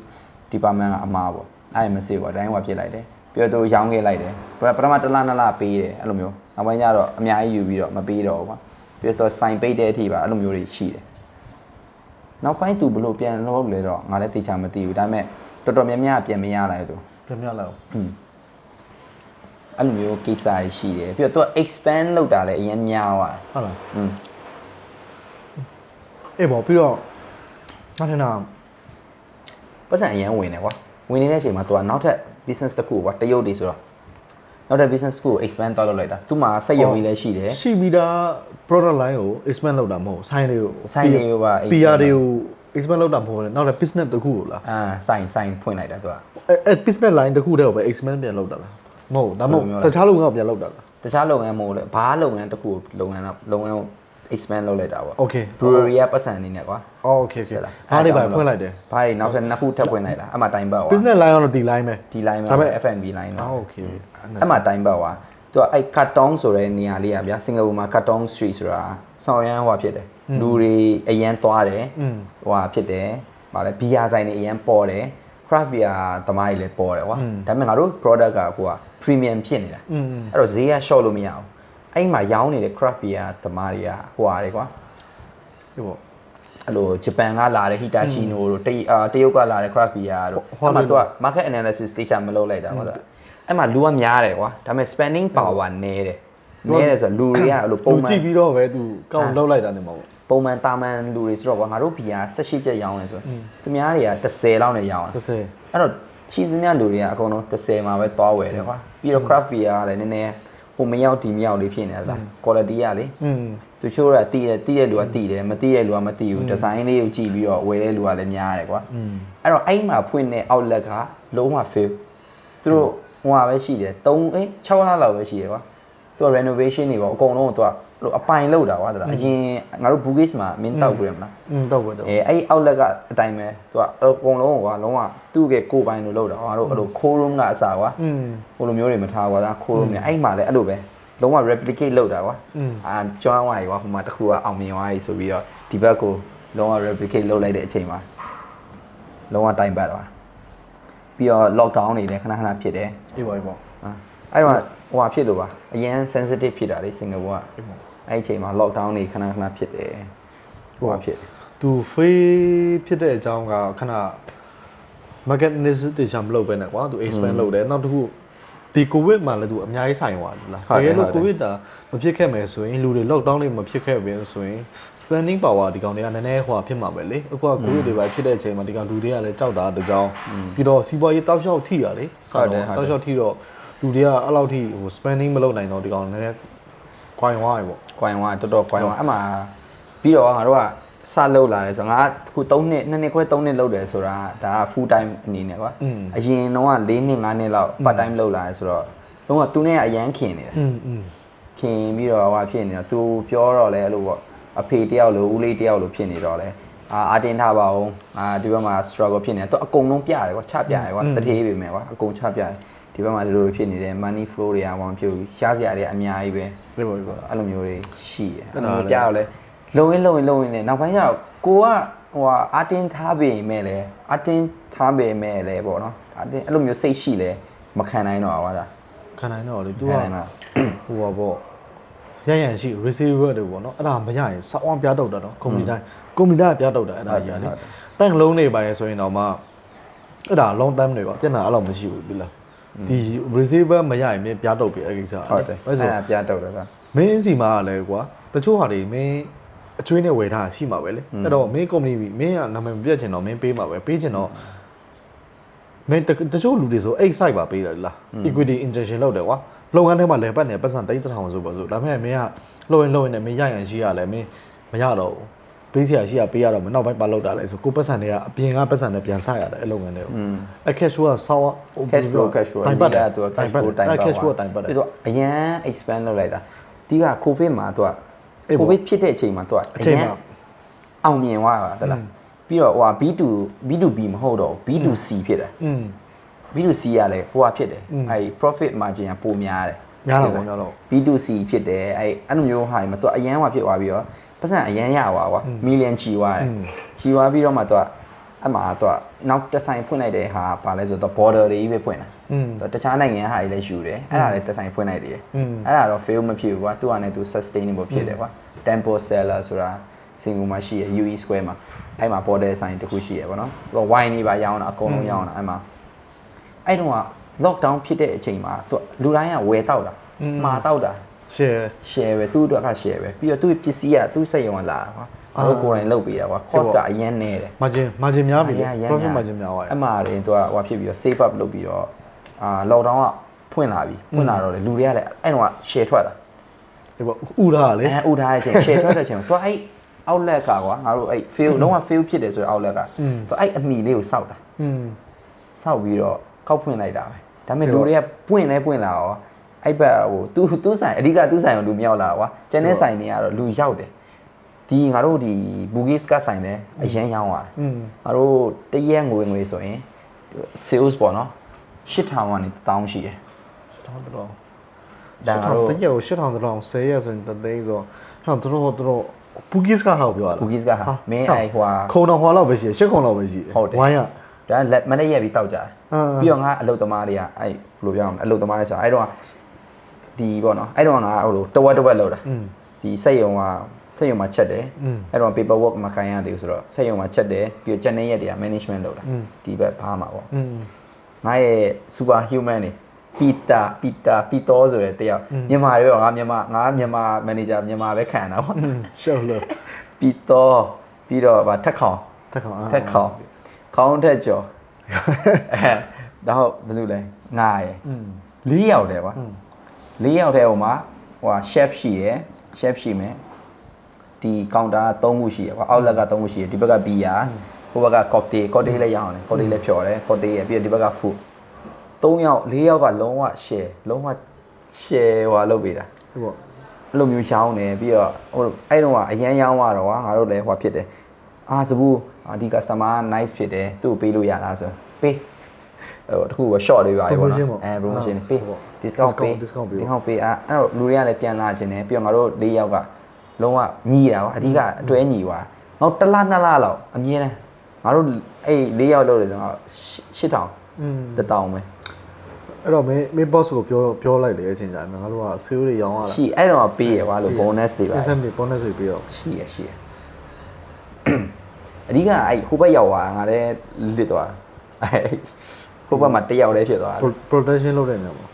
Speaker 1: department ကအမှားပေါ့အဲ့ဒါမစစ်ဘူးတိုင်းဟိုဖြစ်လိုက်တယ်ပြီးတော့သူရောင်းခဲ့လိုက်တယ်ပထမတစ်လ2လပေးတယ်အဲ့လိုမျိုးနောက်ပိုင်းကျတော့အများကြီးယူပြီးတော့မပေးတော့ဘူးကွာပြီးတော့ sign ပိတ်တဲ့အထိပါအဲ့လိုမျိုးတွေရှိတယ်နောက်ပိုင်းသူဘလို့ပြန်လုပ်လဲတော့ငါလည်းသိချာမသိဘူးဒါပေမဲ့တော်တော်များများပြန်မရလိုက်သူ
Speaker 2: ပြန်မရလိုက်
Speaker 1: ဘူးအဲ့လိုမျိုးကိစ္စတွေရှိတယ်ပြီးတော့သူက expand လုပ်တာလည်းအရင်များသွား
Speaker 2: ဟုတ်လားအေးပေါ့ပြီးတော့ငါထင်တာ
Speaker 1: ပတ်စံအရင်ဝင်တယ်ကွာဝင်နေတဲ့အချိန်မှာသူကနောက်ထပ် business တစ်ခုကွာတရုတ်တွေဆိုတော့နောက်ထပ် business ကို expand သွားလုပ်လိုက်တာသူ့မှာစက်ရုံကြီးလည်းရှိတယ်
Speaker 2: ရှိပြီးသား product line ကို expand လုပ်တာမဟုတ်ဆိုင်
Speaker 1: တွေကိုပါ
Speaker 2: PR တွေကို expand လုပ်တာမဟုတ်ဘူးနောက်ထပ် business တစ်ခုကိုလား
Speaker 1: ဆိုင်ဖွင့်လိုက်တာသူက
Speaker 2: အဲ business line တစ်ခုတည်းကိုပဲ expand ပြန်လုပ်တာလားမဟုတ်ဒါမှမဟုတ်တခြားလုပ်ငန်းကိုပြန်လုပ်တာလား
Speaker 1: တခြားလုပ်ငန်းမဟုတ်လေဘာလုပ်ငန်းတစ်ခုလုပ်ငန်းကို expand လုပ်လိုက်တာပေါ့
Speaker 2: Okay
Speaker 1: brewery ကပတ်စံအနေနဲ့ကွာ
Speaker 2: Okay ဘာတွေပါဖွင့်လိုက်တယ်
Speaker 1: ဘာတွေနောက်ထပ်နှစ်ခုထပ်ဖွင့်လိုက်တာအမှ time ပတ်ကွာ
Speaker 2: business line ကတော့ဒီ line ပဲ
Speaker 1: ဒီ line ပဲ F&B line တော့
Speaker 2: Okay
Speaker 1: အမှ time ပတ်ကွာသူကအဲ့ Katong ဆိုတဲ့နေရာလေးอ่ะဗျာစင်ကာပူမှာ Katong Street ဆိုတာဆောင်းရမ်းဟိုဖြစ်တယ်လူတွေအရန်သွားတယ်ဟိုဖြစ်တယ်ဗာလဲဘီယာဆိုင်တွေအရန်ပေါ်တယ် craft beer သမားတွေလည်းပေါ်တယ်ကွာဒါပေမဲ့ငါတို့ product ကဟိုက premium ဖြစ်နေတာအဲ့တော့ဈေးက short လို့မရအောင်အဲ့မှာရောင်းနေတဲ့ craft beer သမားတွေကဟိုဟာတွေကွာ
Speaker 2: ဒီပေါ့
Speaker 1: အဲ့လိုဂျပန်ကလာတဲ့ Hitachino တို့တရုတ်ကလာတဲ့ craft beer တို့အဲ့မှာသူက market analysis တေချာမလုပ်လိုက်တာကွာအဲ့မှာလူကများတယ်ကွာဒါပေမဲ့ spending power နည်းတယ်ဆိုတော့လူတွေကအဲ့လို
Speaker 2: ပုံမှန်ကြည့်ပြီးတော့ပဲသူကောက်လောက်လိုက်တာနေမှာပေါ့
Speaker 1: ပုံမှန်တာမန်လူတွေဆိုတော့ကွာငါတို့ဘီယာ18ကျပ်ရောင်းနေဆိုသူများတွေက10လောက်နဲ့ရောင်းတာ
Speaker 2: 10
Speaker 1: အဲ့တော့ချီသူများလူတွေကအကုန်လုံး10မှာပဲသွားဝယ်တယ်ကွာပြီးတော့ craft beer ကလည်းနည်းနည်းဟိုမရောက်ဒီမရောက်လေးဖြစ်နေလား quality ကလေသူချိုးတာတီးတဲ့လူကတီးတယ်မတီးတဲ့လူကမတီးဘူးဒီဇိုင်းလေးကိုကြည့်ပြီးတော့ဝယ်တဲ့လူကလည်းများတယ်ကွာအဲ့တော့အဲ့မှာဖွင့်တဲ့ outlet ကလုံးဝ fail သူတို့ဟိုဟာပဲရှိတယ်6လလောက်ပဲရှိတယ်ကွာသူက renovation တွေပေါ့အကုန်လုံးကိုသူကအပိုင်လောက်တာကွာအရင်ငါတို့ Bugis မှာမင်းတောက်ကြရမလား
Speaker 2: တောက်ကြတော့
Speaker 1: အဲ့ outlet ကအတိုင်းပဲသူကအကုန်လုံးကွာလုံးဝသူ့ရဲ့ကိုပိုင်လို့လောက်တာငါတို့အဲ့လို cold room ကအစားကွာဟိုလိုမျိုးတွေမထားကွာဒါ cold room เนี่ยအဲ့မှာလည်းအဲ့လိုပဲလုံးဝ replicate လုပ်တာကွာကျွမ်းသွားပြီကွာဟိုမှာတခုကအောင်မြင်သွားပြီဆိုပြီးတော့ဒီဘက်ကိုလုံးဝ replicate လုပ်လိုက်တဲ့အချိန်မှာလုံးဝတိုင်ပတ်သွားပြီးတော့ lockdown တွေလည်းခဏခဏဖြစ်တယ်
Speaker 2: အေးပါပေါ့
Speaker 1: အဲ့တော့ဟိုဟာဖြစ်လို့ပါအရင် sensitive ဖြစ်တာလေစင်ကာပူကအဲ့အချိန်မှာ lockdown တွေခဏခဏဖြစ်တယ်ဟိုဟာဖြစ်
Speaker 2: သူ free ဖြစ်တဲ့အကြောင်းကခဏ market analysis တေချာမလုပ်ပဲနဲ့ကွာသူ expand လုပ်တယ်နောက်တစ်ခုဒီ covid မှာလည်းသူအများကြီးဆိုင်သွားတယ်လားတကယ်လို့ covid တာမဖြစ်ခဲ့မယ်ဆိုရင်လူတွေ lockdown တွေမဖြစ်ခဲ့ဘူးဆိုရင် spending power ဒီကောင်တွေကနည်းနည်းဟိုဖြစ်မှာပဲလေအခုက covid တွေပဲဖြစ်တဲ့အချိန်မှာဒီကောင်လူတွေကလည်းကြောက်တာတကြောင်ပြီးတော့စီးပွားရေးတောက်လျှောက်ထိတာလေတောက်လျှောက်ထိတော့လူတွေကအဲ့လောက်ထိဟို spending မလုပ်နိုင်တော့ဒီကောင်နည်းနည်းကွိုင်ဝါးပြီပေါ့
Speaker 1: ကွိုင်ဝါးတော်ကွိုင်ဝါးအမှပြီးတော့ငါတို့ကစလုပ်လာတယ်ဆိုတော့ငါအခု3နှစ်2နှစ်ခွဲ3နှစ်လုပ်တယ်ဆိုတာဒါက full time အနေနဲ့ကွာအရင်တော့4နှစ်5နှစ်လောက် part time လုပ်လာတယ်ဆိုတော့လုံးဝသူနဲ့အရန်ခင်နေတယ်ခင်ပြီးတော့ဟိုဖြစ်နေတော့သူပြောတော့လဲအဲ့လိုပေါ့အဖေတယောက်လိုဦးလေးတယောက်လိုဖြစ်နေတော့လဲ အာတင်ထားပါအောင်ဒီဘက်မှာ struggle ဖြစ်နေတယ်သူအကုန်လုံးပြရတယ်ကွာချပြရတယ်ကွာတထေးပြီမယ်ကွာအကုန်ချပြရတယ်ဒီဘက်မှာဒီလိုဖြစ်နေတယ် money flow တွေကဘာမှဖြစ်ဘူးရှားစရာတွေအများကြီးပဲအဲ့လိုမျိုးတွေရှိတယ်အဲ့လိုပြတော့လဲလုံရင်းနဲ့နောက်ပိုင်းကျတော့ကိုကဟိုအာတင်ထားပေမဲ့လေအာတင်ထားပေမဲ့လေပေါ့နော်အာတင်အဲ့လိုမျိုးစိတ်ရှိလဲမခံနိုင်တော့ပါလား
Speaker 2: ခံနိုင်တော့လေ तू ကဟိုပါပေါ့ရရရှိ receiver တွေပေါ့နော်အဲ့ဒါမရရင်စောင်းအောင်ပြတော့တာနော်ကွန်ပျူတာပြတော့တာအဲ့ဒါကြီးကလေဘန့်လုံးနေပါရဲဆိုရင်တော့မှအဲ့ဒါ long time တွေပါပြန်တာအဲ့လိုမရှိဘူးပြီလားဒီ receiver မရရင်မင်းပြတော့ပြီအဲ့ကိစ္စ
Speaker 1: ဟုတ်တယ်အဲ့ဒါပြတော့တယ်ဆိုတာ
Speaker 2: မင်းစီမှာလည်းကွာတချို့ဟာတွေမင်းအကျွေးနဲ့ဝယ်ထားရှိမှာပဲလေအဲ့တော့မင်း company မင်းကနာမည်မပြတ်ချင်တော့မင်းပေးမှာပဲပေးချင်တော့မင်းတချို့လူတွေဆိုအဲ့ site ပါပေးတယ်လား equity injection လုပ်တယ်ကွာလုပ်ငန်းထဲမှာလည်းပတ်နေပတ်စံ3000ဆိုပါဆိုဒါပေမဲ့မင်းကလှုပ်ရင်နဲ့မင်းရရင်ရှိရလဲမင်းမရတော့ဘူးပေးစရာရှိရပေးရတော့မနောက်ပိုင်းပါလောက်တာလဲဆိုကိုပတ်စံတွေကအပြင်ကပတ်စံတွေပြန်ဆရရတယ်အဲ့လုပ်ငန်းတွေကိုအဲ့ cash flow ကဆောက်
Speaker 1: cash flow
Speaker 2: တိုင်ပတ်တယ်
Speaker 1: သူက cash flow တိုင်ပတ်
Speaker 2: cash flow တိုင်ပတ်တယ်
Speaker 1: ပြီးတော့အရန် expand လုပ်လိုက်တာဒီက covid မှာသူက covid ဖြစ်တဲ့အချိန်မှာသူကအရန်အောင်မြင်သွားတာတလားပြီးတော့ဟိုB2B မဟုတ်တော့ B2C ဖြစ်တယ်B2C ကလည်းဟိုဟာဖြစ်တယ်အဲ့ profit margin ကပိုများတယ်
Speaker 2: များတော့များတော့
Speaker 1: B2C ဖြစ်တယ်အဲ့လိုမျိုးဟာတွေမှာသူအရန်ဟွာဖြစ်သွားပြီးတော့ပတ်စံအရန်ရသွားကွာ million ချီသွားတယ်ချီသွားပြီးတော့မှသူအမှသူနောက်တစ်ဆိုင်ဖွင့်လိုက်တဲ့ဟာဘာလဲဆိုတော့ border တွေကြီးပဲဖွင့်တာတခြားနိုင်ငံဟာတွေလည်းယူတယ်အဲ့ဒါလည်းတစ်ဆိုင်ဖွင့်လိုက်သေးတယ်အဲ့ဒါတော့ fail မဖြစ်ဘူးကွာသူကလည်းသူ sustainable ဖြစ်တယ်ကွာ temple seller ဆိုတာစင်ကာပူမှာရှိရ UE Square မှာအဲ့မှာ border ဆိုင်တစ်ခုရှိရပေါ့နော်သူက wine တွေပါရောင်းတာအကုန်လုံးရောင်းတာအဲ့မှာအဲ့တော့ lockdown ဖြစ်တဲ့အချိန်မှာသူလူတိုင်းကဝယ်တောက်တာမှာတောက်တာ share ပဲသူ့အတွက်က share ပဲပြီးတော့သူ့ပစ္စည်းကသူ့စက်ရုံကလာတာကွာအဲ့တော့ကိုယ်တိုင်လုပ်ပေးတာကွာ cost ကအရင်နေတယ်
Speaker 2: margin များပြီ profit margin များသွားတယ်
Speaker 1: အမှားတယ်သူကဟိုဖြစ်ပြီးတော့ save up လုပ်ပြီးတော့lockdown ကဖွင့်လာပြီဖွင့်လာတော့လေလူတွေကလည်းအဲ့တော့ share ထွက်တာ
Speaker 2: ဒီပေါ့ဥထားလေ
Speaker 1: ဥထားတဲ့အချိန် share ထွက်တဲ့အချိန်သူအဲ့ outlet ကကွာငါတို့အဲ့ fail လုံးဝ fail ဖြစ်တယ်ဆိုတော့ outlet ကသူအဲ့အမီလေးကိုစောက်တာစောက်ပြီးတော့ခောက်ဖွင့်လိုက်တာပဲဒါပေမဲ့လူတွေကပွင့်လာရောအဲ့ဘက်ဟိုသူ့ဆိုင်အဓိကသူ့ဆိုင်ကိုလူမြောက်လာကွာကျန်တဲ့ဆိုင်တွေကတော့လူရောက်တယ်ဒီငါတို့ဒီဘူဂီစကဆိုင်လည်းအရန်ရောင်းသွားတယ်ငါတို့တရက်ငွေဆိုရင် sales ပေါ့နော်8000ကနေ1000ရှိတယ်
Speaker 2: 8000တော့ဒါကတော့တရက်ကို8000တော့10ရက်ဆိုရင်3သိန်းဆိုတော့တို့ဘူဂီစကဟောက်ပြောရလား
Speaker 1: ဘူဂီစကဟာမင်းအဲ့ဟို
Speaker 2: ခုံတော်ဟွာလောက်ပဲရှိတယ်8ခုံလောက်ပဲရှိတယ်
Speaker 1: ဝိုင်းရဒါလက်မနေ့ရက်ပြီးတောက်ကြတယ်ပြီးတော့ငါအလုတ်သမားတွေကအဲ့ဘယ်လိုပြောရမလဲအလုတ်သမားတွေဆိုအဲ့တော့ဒီပေါ့နော်အဲ့တော့ငါဟိုလိုတဝက်လောက်တာဒီစက်ရုံမှာချက်တယ်အဲ့တော့ paper work မခိုင်းရသေးဘူးဆိုတော့စက်ရုံမှာချက်တယ်ပြီးတော့ကျန်တဲ့ရက်တွေက management လုပ်တာဒီဘက်ဘာမှာပေါ့ငါရဲ့ super human နေပီတောဆိုတဲ့တယောက်မြန်မာတွေရောငါမြန်မာ manager မြန်မာပဲခံရတာပေါ့
Speaker 2: ရှောက်လို့
Speaker 1: ပီတောပြီးတော့ဗာထက်ခေါင်ခေါင်းထက်ကျော်တော့ဘယ်လိုလဲငါရယ်4ယောက်တည်းကွာ4ယောက်တည်းဟိုမှာဟို chef ရှိရယ် chef ရှိမယ်ဒီကောင်တာ3ခုရှိရယ်ကွာ outlet က3ခုရှိရယ်ဒီဘက်က beer ဟိုဘက်က cocktail လည်းရောင်းတယ် cocktail လည်းဖြော်တယ် cocktail ရယ်ပြီးတော့ဒီဘက်က food 3ယောက်4ယောက်ကလုံးဝ share ဟိုလုပ်ပေးတာ
Speaker 2: ဟုတ်ပေါ့
Speaker 1: အဲ့လိုမျိုးရောင်းတယ်ပြီးတော့ဟိုအဲ့တော့အရန်ရောင်းရတော့ငါတို့လည်းဟိုဖြစ်တယ်စဘူးဒီ customer nice ဖြစ်တယ်သူ့ကိုပေးလို့ရလားဆိုပေးဟိုတခုက short လေးပါလေပေါ့နော်promotion ပေး discount ပေးအဲ့တော့လူတွေကလည်းပြန်လာခြင်းတယ်ပြီးတော့ငါတို့4ယောက်ကလုံးဝညီးတာကွာအဓိကအတွဲညီးသွားနောက်1လ2လလောက်အမြဲတမ်းငါတို့အဲ့4ယောက်လုပ်တယ်ဆိုတော့8000 1000ပဲ
Speaker 2: အဲ့တော့မင်း boss ကိုပြောလိုက်လေအချိန်ကြာငါတို့က sale တွေရောင်းရတာ
Speaker 1: ရှိအဲ့တော့ပေးရကွာလို့ bonus တွေပါ
Speaker 2: incentive bonus တွေပေးတော့
Speaker 1: ရှိရအဓိကအဲ့ဟိုဘက်ရောက်သွားငါလည်းလစ်သွားအဲ့ဟိုဘက်မှာတယောက်တည်းဖြစ်သွား
Speaker 2: production လုပ်တဲ့နေပေါ့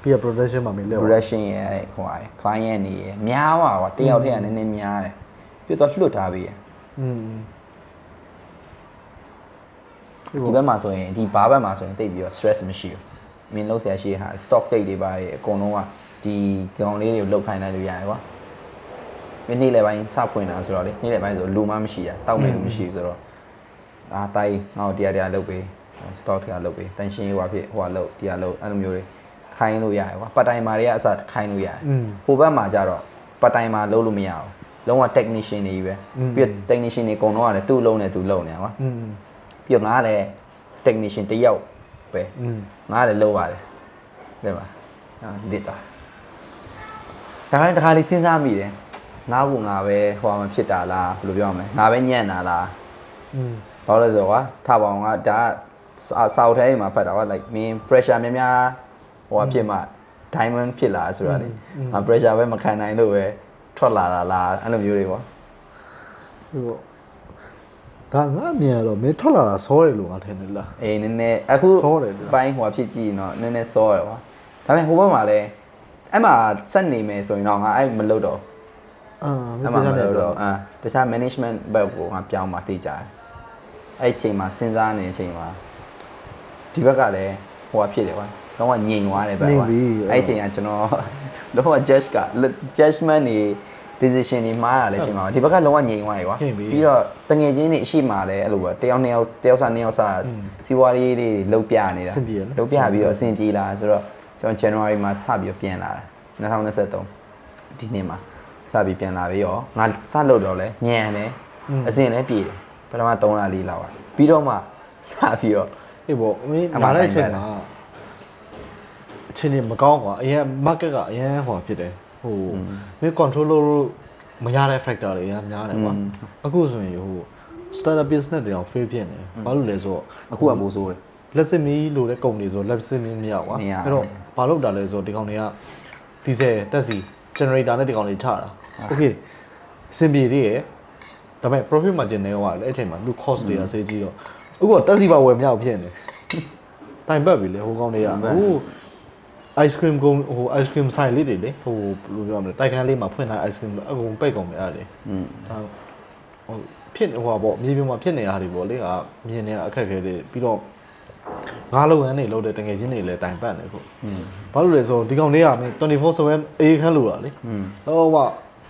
Speaker 2: ပြီးတော့ production မှာမင်းလဲ
Speaker 1: production ရဲ့ဟိုဟာ client တွေရဲ့များပါကွာတယောက်တည်းကနည်းနည်းများတယ်ပြီးတော့လွတ်ထားပြီဒီဘက်မှာဆိုရင်ဒီဘားဘက်မှာဆိုရင်တိတ်ပြီးတော့ stress မရှိဘူးမင်းလုံးဆရာရှိဟာ stock date တွေပါတယ်အကုန်လုံးကဒီကောင်လေးတွေကိုလုတ်ခိုင်းလိုက်လို့ရတယ်ကွာမင်းနေ့လယ်ပိုင်းစဖွင့်တာဆိုတော့လေနေ့လယ်ပိုင်းဆိုလူမှမရှိတာတောက်မဲ့လူမရှိဘူးဆိုတော့တိုင်းငါ့ကိုတရားလုတ်ပေး stock တရားလုတ်ပေးတန်ရှင်းရေးဟွာဖြစ်ဟွာလုတ်တရားလုတ်အဲ့လိုမျိုးတွေခိုင်းလို့ရတယ်ကွာပတ်တိုင်းမာတွေကအစခိုင်းလို့ရတယ်ဟိုဘက်မှာကျတော့ပတ်တိုင်းမာလုတ်လို့မရဘူး လုံးဝ technician တွေပဲပြီးတော့ technician တွေအကုန်လုံးကလည်းသူ့အလုံးနဲ့သူလုံနေတာကွာပြီးတော့ငါကလည်း technician တစ်ယောက်ပဲငါကလည်းလုပ်ရတယ်တဲ့ပါလစ်တာဒါတိုင်းတစ်ခါလေးစဉ်းစားမိတယ်ငါ့ကိုငါပဲဟိုမှာဖြစ်တာလားဘယ်လိုပြောရမလဲငါပဲညံ့တာလားဘာလို့လဲဆိုတော့ကွာထားပါအောင်ကဒါစာအုပ်ထဲမှာဖတ်တာကွာ like မင်း pressure များများဟိုဖြစ်မှ diamond ဖြစ်လာဆိုတာလေငါ pressure ပဲမခံနိုင်လို့ပဲထွက်လာတာလားအဲ့လိုမျိုးတွေပေါ့
Speaker 2: ဟိုဒါငါအမြင်ကတော့မင်းထွက်လာတာစောတယ်လို့ငါထင်တယ်လား
Speaker 1: အေးနည်းနည်းအခုပိုင်းဟိုဖြစ်ကြည့်တော့နည်းနည်းစောတယ်ကွာဒါပေမဲ့ဟိုဘက်မှာလည်းအဲ့မှာစက်နေမယ်ဆိုရင်တော့ငါအဲ့မလုပ်တော့အဲ့မှာမလုပ်တော့တခြား management ဘက်ကိုငါပြောင်းมาသိကြတယ်အဲ့အချိန်မှာစဉ်းစားနေတဲ့အချိန်မှာဒီဘက်ကလည်းဟိုဖြစ်တယ်ကွာတော့ငြိမ်သွားတယ်ပဲကွာအဲ့အချိန်ကကျွန်တော်လုံးဝ judgment နေ decision တွေမှားတာလည်းဖြစ်မှာပါဒီဘက်ကလုံးဝငြိမ်သွားပြီကွာပြီးတော့တငယ်ချင်းတွေအရှိမှလည်းအဲ့လိုပဲတယောက်နှစ်ယောက်စားနှစ်ယောက်စားစီးပွားရေးတွေလှုပ်ပြနေတာလှုပ်ပြပြီးတော့အဆင်ပြေလာဆိုတော့ကျွန်တော် January မှာစပြီးပြန်လာတာ2023ဒီနှစ်မှာစပြီးပြန်လာပြီးတော့ငါစလုပ်တော့လဲမြန်တယ်အစဉ်လည်းပြေတယ်ပထမ3လ4လပါပြီးတော့မှစပြီးတော့
Speaker 2: အေးပေါ့မင်းလာတဲ့အချိန်မှာအချိန်ကြီးမကောင်းကွာအရင် market ကအရင်ဟိုဖြစ်တယ်ဟိုမင်း control လုပ်မရတဲ့ factor တွေအများများတယ်ကွာအခုဆိုရင်ဟို startup business တွေအောင် fail ဖြစ်နေဘာလို့လဲဆိုတော့
Speaker 1: အခုကပိုဆိုးတယ်
Speaker 2: လက်စစ်မီလို့တဲ့ကုမ္ပဏီဆိုလက်စစ်မီမရကွာအဲ့တော့ဘာလုပ်တာလဲဆိုတော့ဒီကောင်တွေကဒီဇယ်တက်စီ generator နဲ့ဒီကောင်တွေချတာ okay အဆင်ပြေသေးရဲ့ဒါပေမဲ့ profit margin နဲ့ဟိုကလည်းအဲ့ချိန်မှာလူ cost တွေကဆေးကြီးတော့အခုကတက်စီပါဝယ်မရဘူးဖြစ်နေတိုင်ပတ်ပြီလေဟိုကောင်တွေကဟို ice cream ကုန်ဟို ice cream ဆိုင်လေးတွေလေဟိုဘယ်လိုပြောရမလဲတိုက်ခန်းလေးမှာဖွင့်ထား ice cream အကုန်ပိတ်ကုန်ပြီအဲ့ဒါလေဒါဟိုဖြစ်ဟိုပါပေါ့မြေပြင်မှာဖြစ်နေတာတွေပေါ့လေမြင်နေအခက်ခဲတွေပြီးတော့ငါးလုပ်ငန်းတွေလုပ်တဲ့တကယ်ချင်းတွေလည်းတိုင်ပတ်နေခုဘာလို့လဲဆိုတော့ဒီကောင်လေးကမင်း24/7အေးခန်းလို့တာလေဟိုက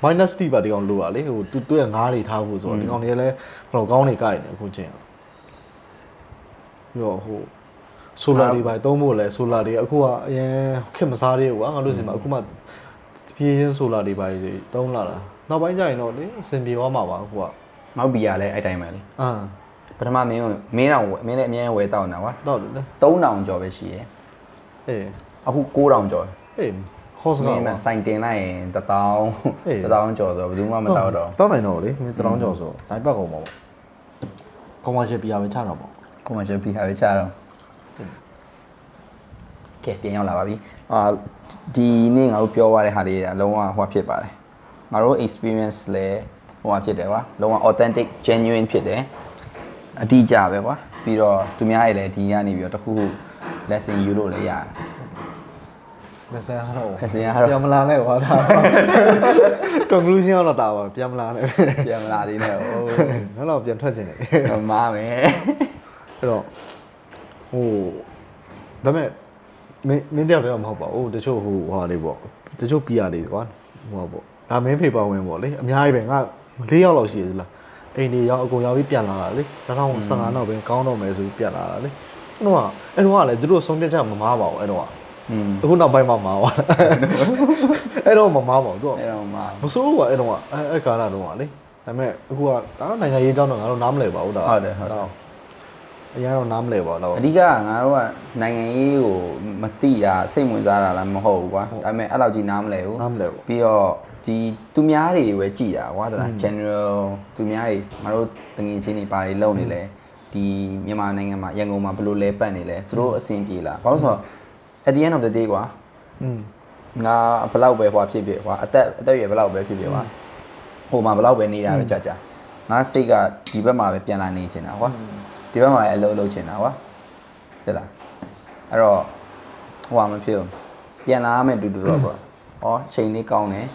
Speaker 2: minus t ပါဒီကောင်လို့တာလေဟိုသူ့ရဲ့ငါးတွေထားဖို့ဆိုတော့ဒီကောင်လေးလည်းဟိုကောင်းနေကြိုက်နေအခုချင်းပြီးတော့ဟိုဆိုလာတွေပါသုံးဖို့လဲဆိုလာတွေအခုကအရင်ခက်မစားသေးဘူးကွာငါတို့စီမှာအခုမှပြေးချင်းဆိုလာတွေပါသုံးလာတာနောက်ပိုင်းကျရင်တော့လေအဆင်ပြေသွားမှာပါအခုက
Speaker 1: နောက်ဘီယာလည်းအဲ့တိုင်းပဲလေပထမမင်းတော့မင်းလည်းအမြဲဝယ်တောက်နေတာကွာ
Speaker 2: တောက်တယ်လေ
Speaker 1: 3000ကျော်ပဲရှိရယ်
Speaker 2: အေး
Speaker 1: အခု9000ကျော်
Speaker 2: အေးခေါ်စကား
Speaker 1: မင်းစိုင်တင်လိုက်ရင်1000ကျော်ဆိုဘယ်သူမှမတောက်တော့
Speaker 2: တောက်နိုင်တော့လေမင်း1000ကျော်ဆိုတိုင်းပတ်ကုန်ပါပေါ့commercial PR ပဲချတော့ပေါ့
Speaker 1: commercial PR ပဲချတော့ကဲပြန်ရောက်လာပါပြီဒီနေ့ငါတို့ပြောရတဲ့ဟာတွေအလုံးဝဟိုဖြစ်ပါတယ်ငါတို့ experience လဲဟိုဖြစ်တယ်ကွာလုံးဝ authentic genuine ဖြစ်တယ်အတိအကျပဲကွာပြီးတော့သူများရဲ့လည်းဒီကနေပြီးတော့တခုခု lesson ယူလို့လည်းရတယ်
Speaker 2: lesson ကတော့ ပြန်မလာနဲ့ကွာဒါ conclusion တော့တာပါပြန်မလာနဲ့
Speaker 1: ပြန်မလာသေးနဲ့ဟို
Speaker 2: ငါတော့ပြန်ထွက်ချင်တယ်
Speaker 1: မားမယ်
Speaker 2: အဲ့တော့ဟိုဒါမဲ့မင်းတယောက်တည်းတော့မဟုတ်ပါဘူးတချို့ဟိုဟာလေးပေါ့တချို့ PR လေးကွာဟိုပေါ့ဒါမင်းဖေပါဝင်ပေါ့လေအများကြီးပဲငါ4ယောက်လောက်ရှိရသလားအိမ်တွေရောက်အကုန်ရောက်ပြီးပြန်လာတာလေ2015နောက်ပဲကောင်းတော့မယ်ဆိုပြီးပြန်လာတာလေအဲ့တော့ကလည်းသူတို့ဆုံးဖြတ်ချက်မမားပါဘူးအဲ့တော့အခုနောက်ပိုင်းမှာမားသွားတယ်အဲ့တော့မမားပါဘူးသူက
Speaker 1: အဲ့တော့
Speaker 2: မစိုးဘူးကွာအဲ့တော့အဲ့ကာလတော့ကလေဒါပေမဲ့အခုကဒါနိုင်ငံရေးအကြောင်းတော့ငါတို့နားမလည်ပါဘူးဒါ
Speaker 1: ဟုတ်တယ်
Speaker 2: အရင်တော့နားမလဲပါတော့
Speaker 1: အဓိကငါတို့ကနိုင်ငံရေးကိုမသိတာစိတ်ဝင်စားတာလည်းမဟုတ်ဘူးကွာဒါပေမဲ့အဲ့လောက်ကြီးနားမလဲဘူးပြီးတော့ဒီသူများတွေပဲကြည်တာကွာဒါ general သူများတွေငါတို့တငယ်ချင်းတွေပါတွေလုံနေလဲဒီမြန်မာနိုင်ငံမှာရန်ကုန်မှာဘယ်လိုလဲပတ်နေလဲသူတို့အဆင်ပြေလားဘာလို့ဆိုတော့ at the end of the day ကွာငါဘလောက်ပဲဟွာဖြစ်ကွာအသက်ရွယ်ဘလောက်ပဲဖြစ်ကွာဟိုမှာဘလောက်ပဲနေတာပဲကြာငါစိတ်ကဒီဘက်မှာပဲပြန်လာနေချင်တာကွာဒီဘက်မှာအလုပ်လုပ်ချင်တာကွာဟုတ်လားအဲ့တော့ဟိုမှာမဖြစ်ဘူးပြန်လာမယ်တူတော့ပေါ့ဩချိန်လေးကောင်းတယ်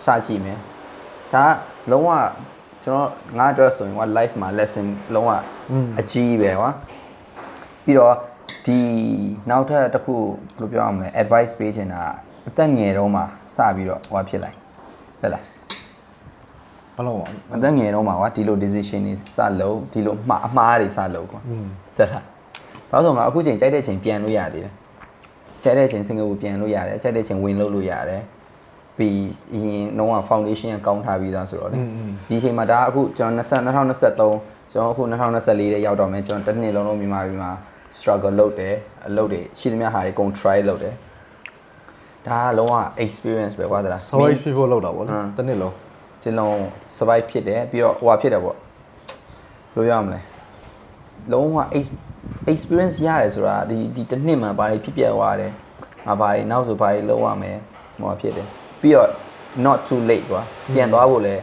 Speaker 1: စကြည့်မယ်ဒါလုံးဝကျွန်တော်ငါအတွက်ဆိုရင်ကွာ life မှာ lesson လုံးဝအကြီးပဲကွာပြီးတော့ဒီနောက်ထပ်တစ်ခုဘယ်လိုပြောရမလဲ advice ပေးချင်တာအသက်ငယ်တော့မှစပြီးတော့ဟိုဖြစ်လိုက်ဟုတ်လား
Speaker 2: ဘလို့
Speaker 1: အသက်ငယ်တော့မှာကွာဒီလို decision တွေစလုပ်ဒီလိုအမှားတွေစလုပ်ကွာတက်လားဘာလို့ဆိုငါအခုချိန်ကြိုက်တဲ့ချိန်ပြန်လို့ရသေးတယ်ကြိုက်တဲ့ချိန်စင်ကာပူပြန်လို့ရတယ်ကြိုက်တဲ့ချိန်ဝင်လို့ရတယ် ပြီးရင်တော့ foundation ကောင်းထားပြီးသားဆိုတော့လေဒီအချိန်မှာဒါအခုကျွန်တော်2023ကျွန်တော်အခု2024ရဲ့ရောက်တော့မယ်ကျွန်တော်တစ်နှစ်လုံးလုံးမြန်မာပြည်မှာ struggle လုပ်တယ်အလုပ်တွေရှိသမျှဟာတွေအကုန် try လုပ်တယ်ဒါကလုံးဝ experience ပဲကွာဒါလား
Speaker 2: survive ဖြစ်ဖို့လောက်တာပေါ့လေတစ်နှစ်လုံး
Speaker 1: ဒီလုံး survive ဖြစ်တယ်ပြီးတော့ဟိုဖြစ်တယ်ပေါ့ဘယ်လိုပြောရမလဲလုံးဝ experience ရတယ်ဆိုတာဒီတစ်နှစ်မှာဘာတွေဖြစ်ပြသွားတယ်ငါဘာတွေနောက်ဆိုဘာတွေလုပ်ရမယ်ဟိုဖြစ်တယ်ပြီးတော့ not too late ကွာပြန်သွားဖို့လဲ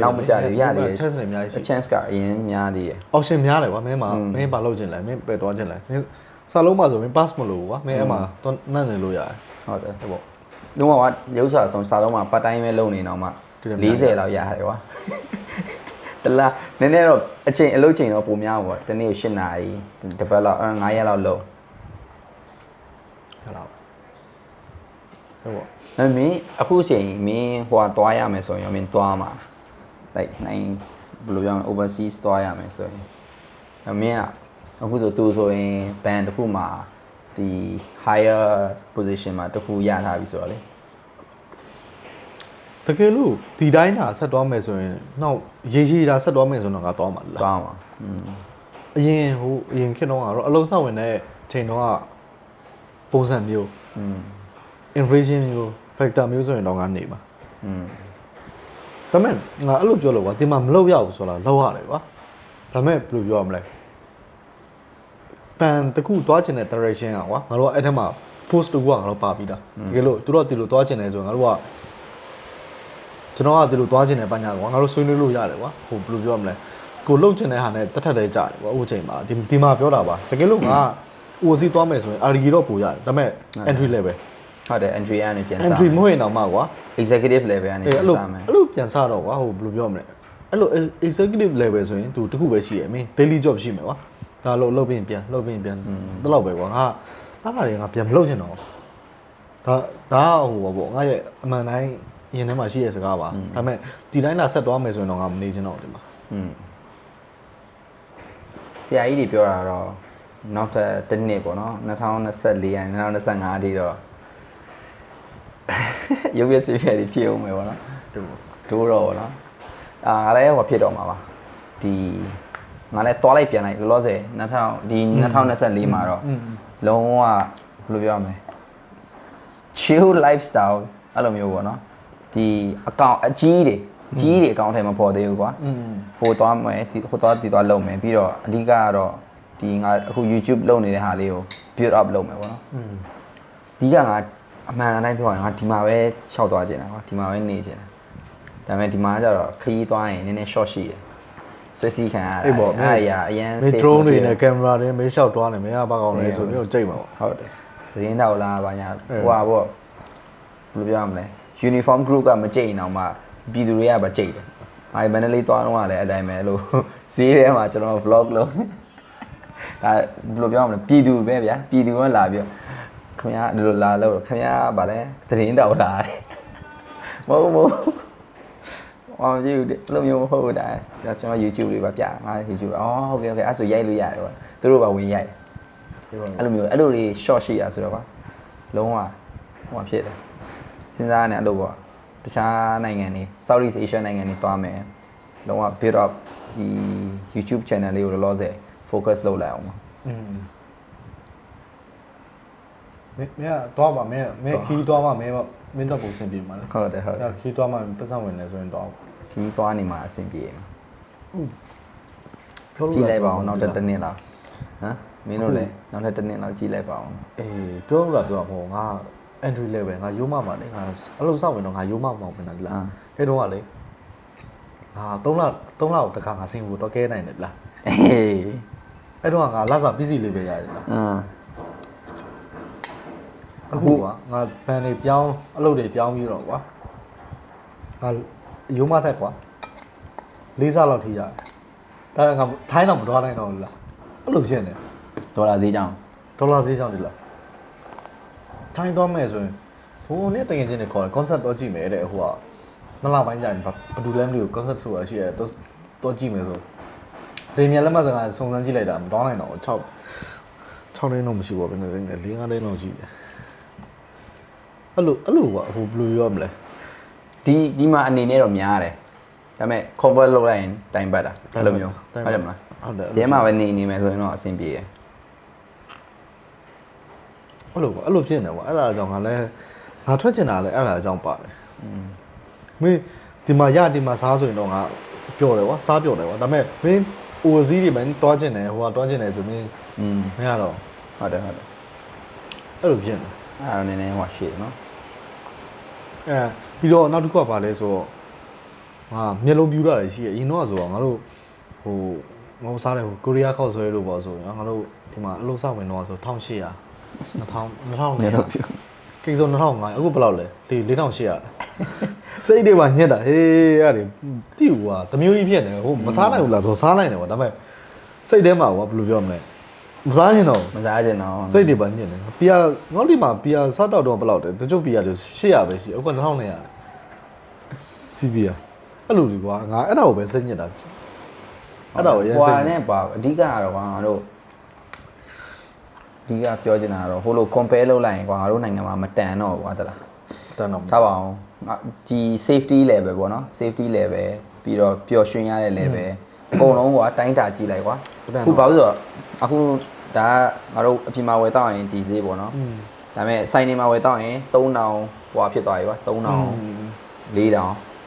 Speaker 1: နောက်မကြသေးရတယ်
Speaker 2: chance တွေအများကြီးရှိ
Speaker 1: chance ကအရင်များသေးတယ်
Speaker 2: option များတယ်ကွာမင်းဘာလုပ်ချင်လဲမင်းပယ်သွားချင်လဲမင်းစာလုံးမှာဆိုမင်း pass မလို့ကွာမင်းအဲ့မှာတော့နှံ့နေလို့ရတယ်
Speaker 1: ဟုတ်တယ်ဟုတ်ပေါ့လုံးဝရုပ်စာဆုံးစာလုံးမှာပတ်တိုင်းပဲလုပ်နေတော့မှ40လောက်ရတယ်ကွာတလားနည်းနည်းတော့အချိန်အလုပ်ချိန်တော့ပိုများပေါ့တနေ့ကို8နာရီတစ်ပတ်လောက်9ရက်လောက်လုပ်
Speaker 2: ဟုတ်လားဟုတ်ပေါ့
Speaker 1: မင်းအခုချိန်မင်းဟိုကသွားရမယ်ဆိုရင်မင်းသွားမှာ like နိုင်ဘယ်လိုပြောမလဲ overseas သွားရမယ်ဆိုရင်မင်းကအခုဆိုသူဆိုရင် band တစ်ခုမှာဒီ higher position မှာတစ်ခုရထားပြီဆိုတော့လေ
Speaker 2: တကယ်လို့ဒီတိုင်းတာဆက်သွားမယ်ဆိုရင်နောက်ရေးတာဆက်သွားမယ်ဆိုတော့ငါသွားမှာလား
Speaker 1: သွားမှာ
Speaker 2: အရင်ခေတ်တော့ကတော့အလုံးဆောက်ဝင်တဲ့ချိန်တော့ပုံစံမျိုးinflation မျိုး factor မျိုးဆိုရင်တော့ငါနေမှာဒါပေမဲ့ငါအဲ့လိုပြောလို့ကွာဒီမှာမလုပ်ရဘူးဆိုတော့လောက်ရတယ်ကွာဒါပေမဲ့ဘယ်လိုပြောရမလဲပန်တခုသွားချင်တဲ့ direction อ่ะကွာငါတို့ကအဲ့ထက်မှာ force တခုကငါတို့ပါပြီးသားတကယ်လို့သူတို့ကဒီလိုသွားချင်တယ်ဆိုရင်ငါတို့ကကျွန်တော်ကဒီလိုသွားချင်တယ်ပညာကွာငါတို့ဆွေးနွေးလို့ရတယ်ကွာဟိုဘယ်လိုပြောရမလဲကိုလှုပ်ချင်တဲ့ဟာနဲ့တက်ထက်တဲ့ကြတယ်ကွာအခုချိန်မှာဒီမှာပြောတာပါတကယ်လို့ငါ OC သွားမယ်ဆိုရင် RG တော့ပိုရတယ်ဒါပေမဲ့ entry level
Speaker 1: ဟုတ်တယ် entry ကနေပြန်စား
Speaker 2: entry မဟုတ်ရင်တော့မှကွာ
Speaker 1: executive level ကနေပြန်စားမယ်
Speaker 2: အဲ့လိုပြန်စားတော့ကွာဟိုဘယ်လိုပြောမလဲအဲ့လို executive level ဆိုရင်သူတခုပဲရှိရမင်း daily job ရှိမယ်ကွာဒါလုပ်ပြီးပြန်တလောက်ပဲကွာငါအဲ့ဒါတွေငါပြန်မလုပ်ချင်တော့ဒါဟိုပေါ့ငါရဲ့အမှန်တိုင်းရင်ထဲမှာရှိရစကားပါဒါပေမဲ့ဒီတိုင်းလာဆက်သွားမယ်ဆိုရင်တော့ငါမနေချင်တော့ဒီမှာ
Speaker 1: ဆရာကြီးတွေပြောတာတော့နောက်ထပ်တစ်နှစ်ပေါ့နော်2024ရက်2025အထိတော့ရုပ်ရည်စီဖယ်တွေဖြစ်အောင်မယ်ပေါ့နော်တို့တော့ပေါ့နော်ငါလည်းဟိုဖြစ်တော့မှာပါဒီငါလည်းတွားလိုက်ပြန်လိုက်လောလောဆယ်2024မှာတော့လုံးဝဘယ်လိုပြောရမလဲ chill lifestyle အဲ့လိုမျိုးပေါ့နော်ဒီအကောင့်အကြီးတွေအကောင့်ထဲမှာပေါ်သေးဘူးကွာဟိုသွားမယ်ဒီသွားလုပ်မယ်ပြီးတော့အဓိကကတော့ဒီငါအခု YouTube လုပ်နေတဲ့ဟာလေးကို build up လုပ်မယ်ပေါ့နော်အဓိကငါအမှန်တိုင်းပြောရင်ငါဒီမှာပဲရှောက်သွားခြင်းတာကွာဒီမှာပဲနေခြင်းတာဒါပေမဲ့ဒီမှာကျတော့ခရီးသွားရင်နည်းနည်း short ရှိတယ်ဆွဲစီးခံရတယ်အဲ့ဒါကြီးအရင်
Speaker 2: safe drone တွေနဲ့ camera တွေမင်းလျှောက်သွားနေမင်းကဘာကောင်းလဲဆိုမျိုးကြိတ်မှာပေါ့
Speaker 1: ဟုတ်တယ်သတင်းတောက်လားဘာညာဟိုပါပေါ့ဘယ်လိုပြောရမလဲ uniform group ကမကြိတ်အောင်မှပြည်သူတွေကပဲကြိတ်တယ်။အဲဒီမန္တလေးသွားတော့လည်းအတိုင်းပဲလို့ဈေးထဲမှာကျွန်တော် vlog လုပ်ဒါဘယ်လိုပြောရမလဲပြည်သူပဲဗျာပြည်သူကလာပြီးခင်ဗျားဒီလိုလာလို့ခင်ဗျားဗာလဲသတင်းတောက်တာတဲ့မဟုတ်အောင်ကြည့်ဦးဘယ်လိုမျိုးမဟုတ်တာကျွန်တော် YouTube တွေပါပြငါ YouTube အော်ဟုတ်ကဲ့အဲ့ဆိုရိုက်လို့ရတယ်ကွာသူတို့ပါဝင်ရိုက်အဲ့လိုတွေ short ရှိရဆိုတော့ကွာလုံးဝဟိုဖြစ်တယ်စဉ်းစားနေအဲ့လိုပေါ့တခြားနိုင်ငံတွေ Southeast Asia နိုင်ငံတွေသွားမယ်လုံးဝ build up ဒီ YouTube channel လေးကိုလောလောဆယ် focus လုပ်လိုက်အောင်ပါ
Speaker 2: မင်းကတော့ပါမင်းခီးသွားမှမင်းတော့ပုံစံပြေမှာလေ
Speaker 1: ဟုတ်တယ်
Speaker 2: ခီးသွားမှပတ်စံဝင်နေဆိုရင်တော့
Speaker 1: ခီးသွားနေမှာအဆင်ပြေမှာကြည့်လိုက်ပါအောင်နောက်တစ်နှစ်လောက်ဟမ်မင်းတို့လည်းနောက်တစ်နှစ်လောက်ကြည့်လိုက်ပါအောင်
Speaker 2: ပြောလို့ပြောမှာငါ entry level ငါရိုးမမှာလေငါအလုံးစောက်ဝင်တော့ငါရိုးမမှာဝင်တာဒီလားအဲ့တော့ကလေငါ3လတခါငါစင်ဘူးတော့ကဲနိုင်တယ်လားအဲ့တော့ငါလက်စားပစ္စည်းလေးပဲရတယ်လားအခုကငါဘန်တွေပြောင်းအလုပ်တွေပြောင်းပြီးတော့ကွာငါရိုးမထက်ကွာ4ဆလောက်ထိရတယ်ဒါကငါထိုင်းတော့မတော်နိုင်တော့ဘူးလားအဲ့လိုဖြစ်နေ
Speaker 1: ဒေါ်လာဈေးကြောင်း
Speaker 2: ဒီလားထိုင်းသွားမယ်ဆိုရင်ဟိုနေ့တကယ်ချင်းတွေခေါ်တယ် concept တော့ကြည့်မယ်တဲ့ဟိုကနှစ်လပိုင်းကြာရင်ဘာဒူလမ်းမျိုး concept ဆိုတာရှိရတယ်တော့ကြည့်မယ်ဆိုလေမြန်လက်မစကားစုံစမ်းကြည့်လိုက်တာမတော်နိုင်တော့6သိန်းတော့မရှိဘူးဘယ်နဲ့လဲ4-5သိန်းတော့ရှိတယ်အဲ့လိုကဟိုဘယ်လိုပြောရမလဲ
Speaker 1: ဒီမှာအနေနဲ့တော့များတယ်ဒါပေမဲ့ convert လုပ်လိုက်ရင်တိုင်ပတ်တာအဲ့လိုမျိုးဟုတ်တယ်မလား
Speaker 2: ဟုတ်တယ်
Speaker 1: ဒီမှာပဲနေမယ်ဆိုရင်တော့အဆင်ပြေတယ်
Speaker 2: အဲ့လိုဖြစ်နေကွာအဲ့ဒါကြောင့်ငါလည်းငါထွက်ချင်တာလည်းအဲ့ဒါကြောင့်ပါတယ်မင်းဒီမှာစားဆိုရင်တော့ငါပျော်တယ်ကွာစားပျော်တယ်ကွာဒါပေမဲ့မင်း overseas တွေမှာတွားချင်တယ်ဟိုကတွားချင်တယ်ဆိုမင်းမရတော့
Speaker 1: ဟုတ်တယ်
Speaker 2: အဲ့လိုဖြစ်နေ
Speaker 1: အဲ့ဒါနည်းနည်းဟိုရှိတယ်နော်
Speaker 2: ပြီးတော့နောက်တစ်ခုကဘာလဲဆိုတော့ငါမျက်လုံးပြူတာတွေရှိရအရင်တော့ဆိုတော့ငါတို့ဟိုငါတို့စားတယ်ဟိုကိုရီးယားခောက်ဆွဲလို့ပေါ့ဆိုရင်ငါတို့ဒီမှာအလုပ်စဝင်တော့ဆို1800 2000ကိန်းစုံ2500အခုဘယ်လောက်လဲဒီ4800စိတ်တွေပါညက်တာဟေးအဲ့ဒါတိကွာတမျိုးကြီးဖြစ်နေဟိုမစားနိုင်ဘူးလားဆိုစားနိုင်တယ်ကွာဒါပေမဲ့စိတ်ထဲမှာကွာဘယ်လိုပြောမလဲမစားရင်တော့စိတ်တွေပါညက်နေပီယာငေါ့ဒီမှာပီယာစားတော့ဘယ်လောက်လဲတချို့ပီယာတွေ800ပဲရှိအခုက2200စီပီယာအဲ့လိုဒီကွာငါအဲ့ဒါကိုပဲစိတ်ညက်တာအဲ့ဒါကိုရဲစိတ်
Speaker 1: နဲ့ပါအဓိကကတော့ကွာငါတို့ဒီကပြောချင်တာကတော့ဟိုလို compare လုပ်လိုက်ရင်ကွာငါတို့နိုင်ငံမှာမတန်တော့ကွာတလား
Speaker 2: တန်တော့
Speaker 1: ထားပါအောင်ဒီ safety level ပေါ့နော် safety level ပြီးတော့ပျော်ရွှင်ရတဲ့ level အကုန်လုံးကွာတိုင်းတာကြည့်လိုက်ကွာအခုဘာလို့ဆိုတော့အခုဒါငါတို့အပြင်မှာဝယ်တော့ရင်ဒီဈေးပေါ့နော်ဒါပေမဲ့ဆိုင်နေမှာဝယ်တော့ရင်3000ဟိုဖြစ်သွားပြီကွာ3000 4000 3500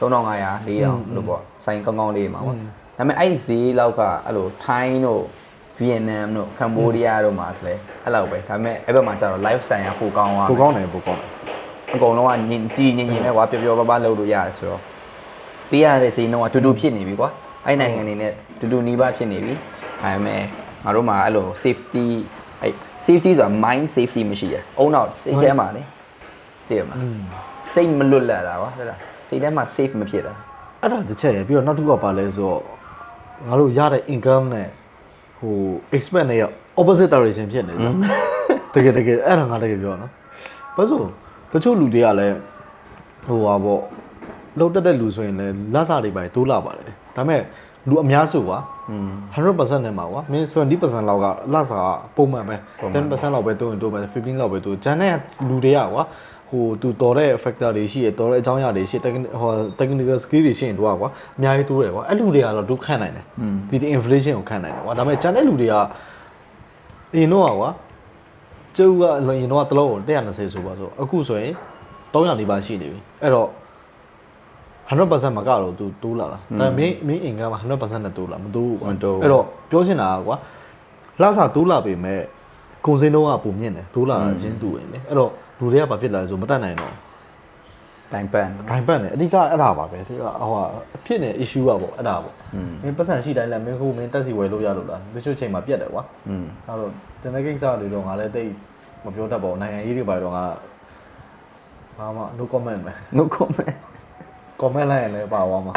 Speaker 1: 4000လို့ပေါ့ဆိုင်ကောင်းကောင်းလေးမှာကွာဒါပေမဲ့အဲ့ဒီဈေးလောက်ကအဲ့လိုထိုင်းတို့ဗီယက်နမ်တို့ကမ္ဘောဒီးယားတို့မှာဆိုလဲအဲ့လောက်ပဲဒါပေမဲ့အဲ့ဘက်မှာကျတော့ lifestyle ကပိုကောင်းသွား
Speaker 2: ပိုကောင်းတယ်အ
Speaker 1: ကုန်လုံးကညင်ပဲကွာပျော်ပျော်ပါးပါးလုပ်လို့ရတယ်ဆိုတော့ပေးရတဲ့စိတ်နှုန်းကတူတူဖြစ်နေပြီကွာအဲ့နိုင်ငံနေနဲ့တူတူနီးပါးဖြစ်နေပြီဒါပေမဲ့ငါတို့မှာအဲ့လို safety အဲ့ safety ဆိုတာ mind safety မရှိရအုံနောက်စိတ်ထဲမှာလေသိရမလားစိတ်မလွတ်လပ်တာကွာဟုတ်လားစိတ်ထဲမှာ safe မဖြစ်တာ
Speaker 2: အဲ့ဒါတစ်ချက်ရပြီးတော့နောက်တစ်ခုကပါလဲဆိုတော့ငါတို့ရတဲ့ income နဲ့ဟို expect နဲ့ opposite direction ဖြစ်နေတယ်တကယ်အဲ့ဒါငါတကယ်ပြောနော်ဘာလို့တချို့လူတွေကလည်းဟိုပါပေါ့လောက်တက်တဲ့လူဆိုရင်လည်းလက်စားတွေပဲတိုးလာပါတယ်ဒါပေမဲ့လူအများစုကွာ100% နဲ့မှာကွာမင်း70% လောက်ကလက်စားပုံမှန်ပဲ10% လောက်ပဲတိုးရင်တိုးပဲ15လောက်ပဲတိုးဂျန်တဲ့လူတွေကကွာဟိုသူတော်တဲ့ factor တွေရှိရတော်တဲ့အကြောင်းအရာတွေရှိဟို technical skill တွေရှိရင်တို့ကွာအများကြီးတိုးတယ်ကွာအဲ့လူတွေကတော့တို့ခံနိုင်တယ်ဒီ inflation ကိုခံနိုင်တယ်ကွာဒါပေမဲ့ဂျန်တဲ့လူတွေကအရင်တော့ကွာကျုပ်ကအရင်တော့တလုံးကို120ဆိုပါဆိုအခုဆိုရင်300နီးပါးရှိနေပြီအဲ့တော့100% မကတော့သူတိုးလာတာဒါပေမဲ့မင်းအင်ကမှာ100% နဲ့တိုးလာမတိုးဘူးအဲ့တော့ပြောချင်တာကွာလာစားတိုးလာပေမဲ့ကုန်စည်နှုန်းကပုံမြင့်တယ်တိုးလာတာချင်းတူရင်လေအဲ့တော့လူတွေကဘာဖြစ်လာလဲဆိုမတတ်နိုင်တော့
Speaker 1: တိုင်ပတ်
Speaker 2: နေအဓိကအဲ့ဒါပါပဲဒီကဟိုအဖြစ်နေ issue อ่ะပေါ့အဲ့ဒါပေါ့မင်းပတ်စံရှိတိုင်းလည်းမင်းကိုမင်းတက်စီဝယ်လို့ရလို့လားတချို့ချိန်မှာပြတ်တယ်ကွာအဲ့တော့တနေ့ကိစ္စတွေတော့ငါလည်းတိတ်မပြောတတ်ပါဘူးနိုင်ငံရေးတွေပါတော့ငါဘာမှ no comment ပဲ
Speaker 1: no comment
Speaker 2: comment လိုက်ရင်လည်းပါသွားမှာ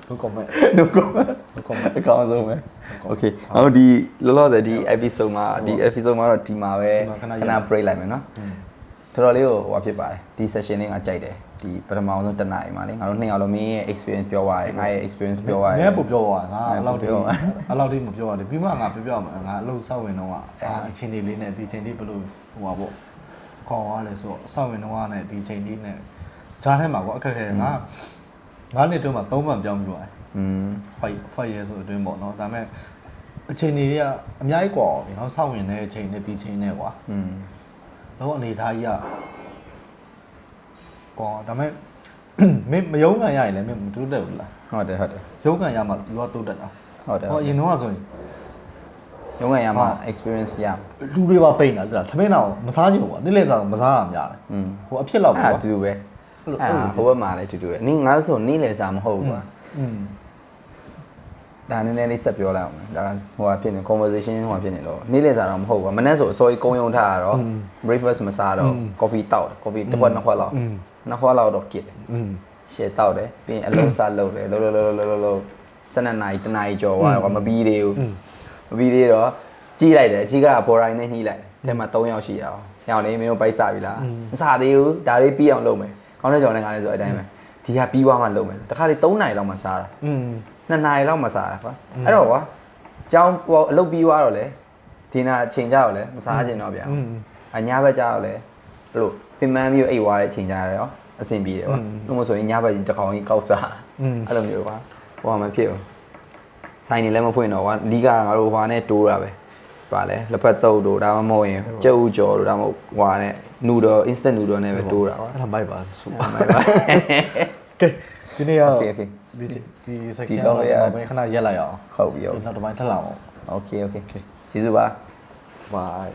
Speaker 2: no comment
Speaker 1: အကောင်းဆုံးပဲ okay အခုဒီလောလောဆယ်ဒီ episode မှာတော့ဒီမှာပဲခဏ break လိုက်မယ်เนาะတော်တော်လေးကိုဟိုဖြစ်ပါတယ်ဒီ session လေးငါကြိုက်တယ်ဒီပထမဆုံးတစ်နာရီမှာလေငါတို့နှစ်ယောက်လုံးမင်းရဲ့ experience ပြောသွားတယ်ငါရဲ့ experience ပြောသွားတယ်
Speaker 2: ငါပို့ပြောသွားငါအဲ့လောက်ထိမပြောရတယ်ပြီးမှငါပြောမှာငါအလုပ်ဆောက်ဝင်တော့အချင်းလေးနဲ့ဒီချင်းလေးဘလို့ဟိုပါပေါ့ခေါ်သွားလဲဆိုတော့ဆောက်ဝင်တော့နဲ့ဒီချင်းလေးနဲ့ဂျားထဲမှာကွာအခက်ခဲငါနှစ်တွင်းမှာ3ပတ်ပြောင်းပြီးသွားတယ်5 years ဆိုအတွင်းပေါ့နော်ဒါပေမဲ့အချိန်တွေကအများကြီးกว่าအောင်ဟောဆောက်ဝင်တဲ့အချိန်နဲ့ဒီချိန်နဲ့ကွာတော့အနေထားကြီးကွာဒါပေမဲ့မင်းမယုံခံရရင်လည်းမင်းမတူးတက်ဘူးလား
Speaker 1: ဟုတ်တယ်
Speaker 2: ယုံခံရမှသူကတိုးတက်တာ
Speaker 1: ဟုတ်တယ်
Speaker 2: ဟောအရင်တော့ဆိုရင်
Speaker 1: ယုံခံရမှ experience ရ
Speaker 2: လူတွေပါပိန်တာတိလားထမင်းတော့မစားချင်ဘူးကွာနေ့လည်စားမစားတာများတယ်ဟိုအဖြစ်လောက်
Speaker 1: ပဲကွာအတူတူပဲဟိုဘက်မှာလည်းအတူတူပဲနင်းငါဆိုနေ့လည်စားမဟုတ်ဘူးကွာဒါနည်းနည်းလေးဆက်ပြောလိုက်အောင်ဒါကဟိုဟာဖြစ်နေ conversation ဟိုဟာဖြစ်နေတော့နေ့လည်စားတော့မဟုတ်ဘူးမနေ့ဆိုအစောကြီးကုန်းယုံထားတာတော့ breakfast မစားတော့ coffee တောက်တယ် coffee တစ်ခွက်နှစ်ခွက်လောက်တော့ကစ်တယ်ရှယ်တောက်တယ်ပြီးရင်အလုံးစားလုပ်တယ်လှုပ်12နာရီ1နာရီကျော်သွားကွာမပြီးသေးဘူးမပြီးသေးတော့ကြီးလိုက်တယ်အကြီးကဘော်ရိုင်းနဲ့ညှိလိုက်တယ်ထဲမှာ3ယောက်ရှိရအောင်ညောင်လေးမင်းတို့ပိုက်စားပြီလားမစားသေးဘူးဒါလေးပြီးအောင်လုပ်မယ်ကောင်းတဲ့ကြောင်နဲ့ငါလည်းဆိုအတိုင်းပဲဒီကပြီးသွားမှလုပ်မယ်တခါလေ3နာရီလောက်မှစားတာ2နာရီလောက်မှစားတာကွာအဲ့တော့ကွာကျောင်းအလုပ်ပြီးသွားတော့လေဒီနာချိန်ကြတော့လေမစားချင်တော့ဗျာအညာဘက်ကြတော့လေအဲ့လို ပင်ပန်းပြီးအိတ်ွားတဲ့အချိန်ကြရရောအဆင်ပြေတယ်ကွာလို့မဆိုရင်ညဘက်ကြီးတစ်ခေါင်ကြီးကောက်စားအဲ့လိုမျိုးကွာဟိုမှာမဖြစ်ဘူးဆိုင်နေလည်းမဖွင့်တော့ကွာလီးကငါတို့ဟွာနဲ့တိုးတာပဲပါလဲလက်ဖက်တုပ်တို့ဒါမှမဟုတ်ရင်ကြက်ဥကြော်တို့ဒါမှမဟုတ်ဟွာနဲ့နူဒယ် instant noodle နဲ့ပဲတိုးတာကွာ
Speaker 2: အဲ့ဒါမိုက်ပါဆူပါ
Speaker 1: မိုက်ပါ
Speaker 2: ကဲဒီနေ့ကတော့
Speaker 1: Okay
Speaker 2: ဒီ section တော့ပဲခဏရက်လိုက်အောင်
Speaker 1: ဟုတ်ပြီဟုတ်
Speaker 2: နောက်တစ်ပိုင်းထပ်လာအောင်
Speaker 1: Okay ကျေးဇူးပါ
Speaker 2: bye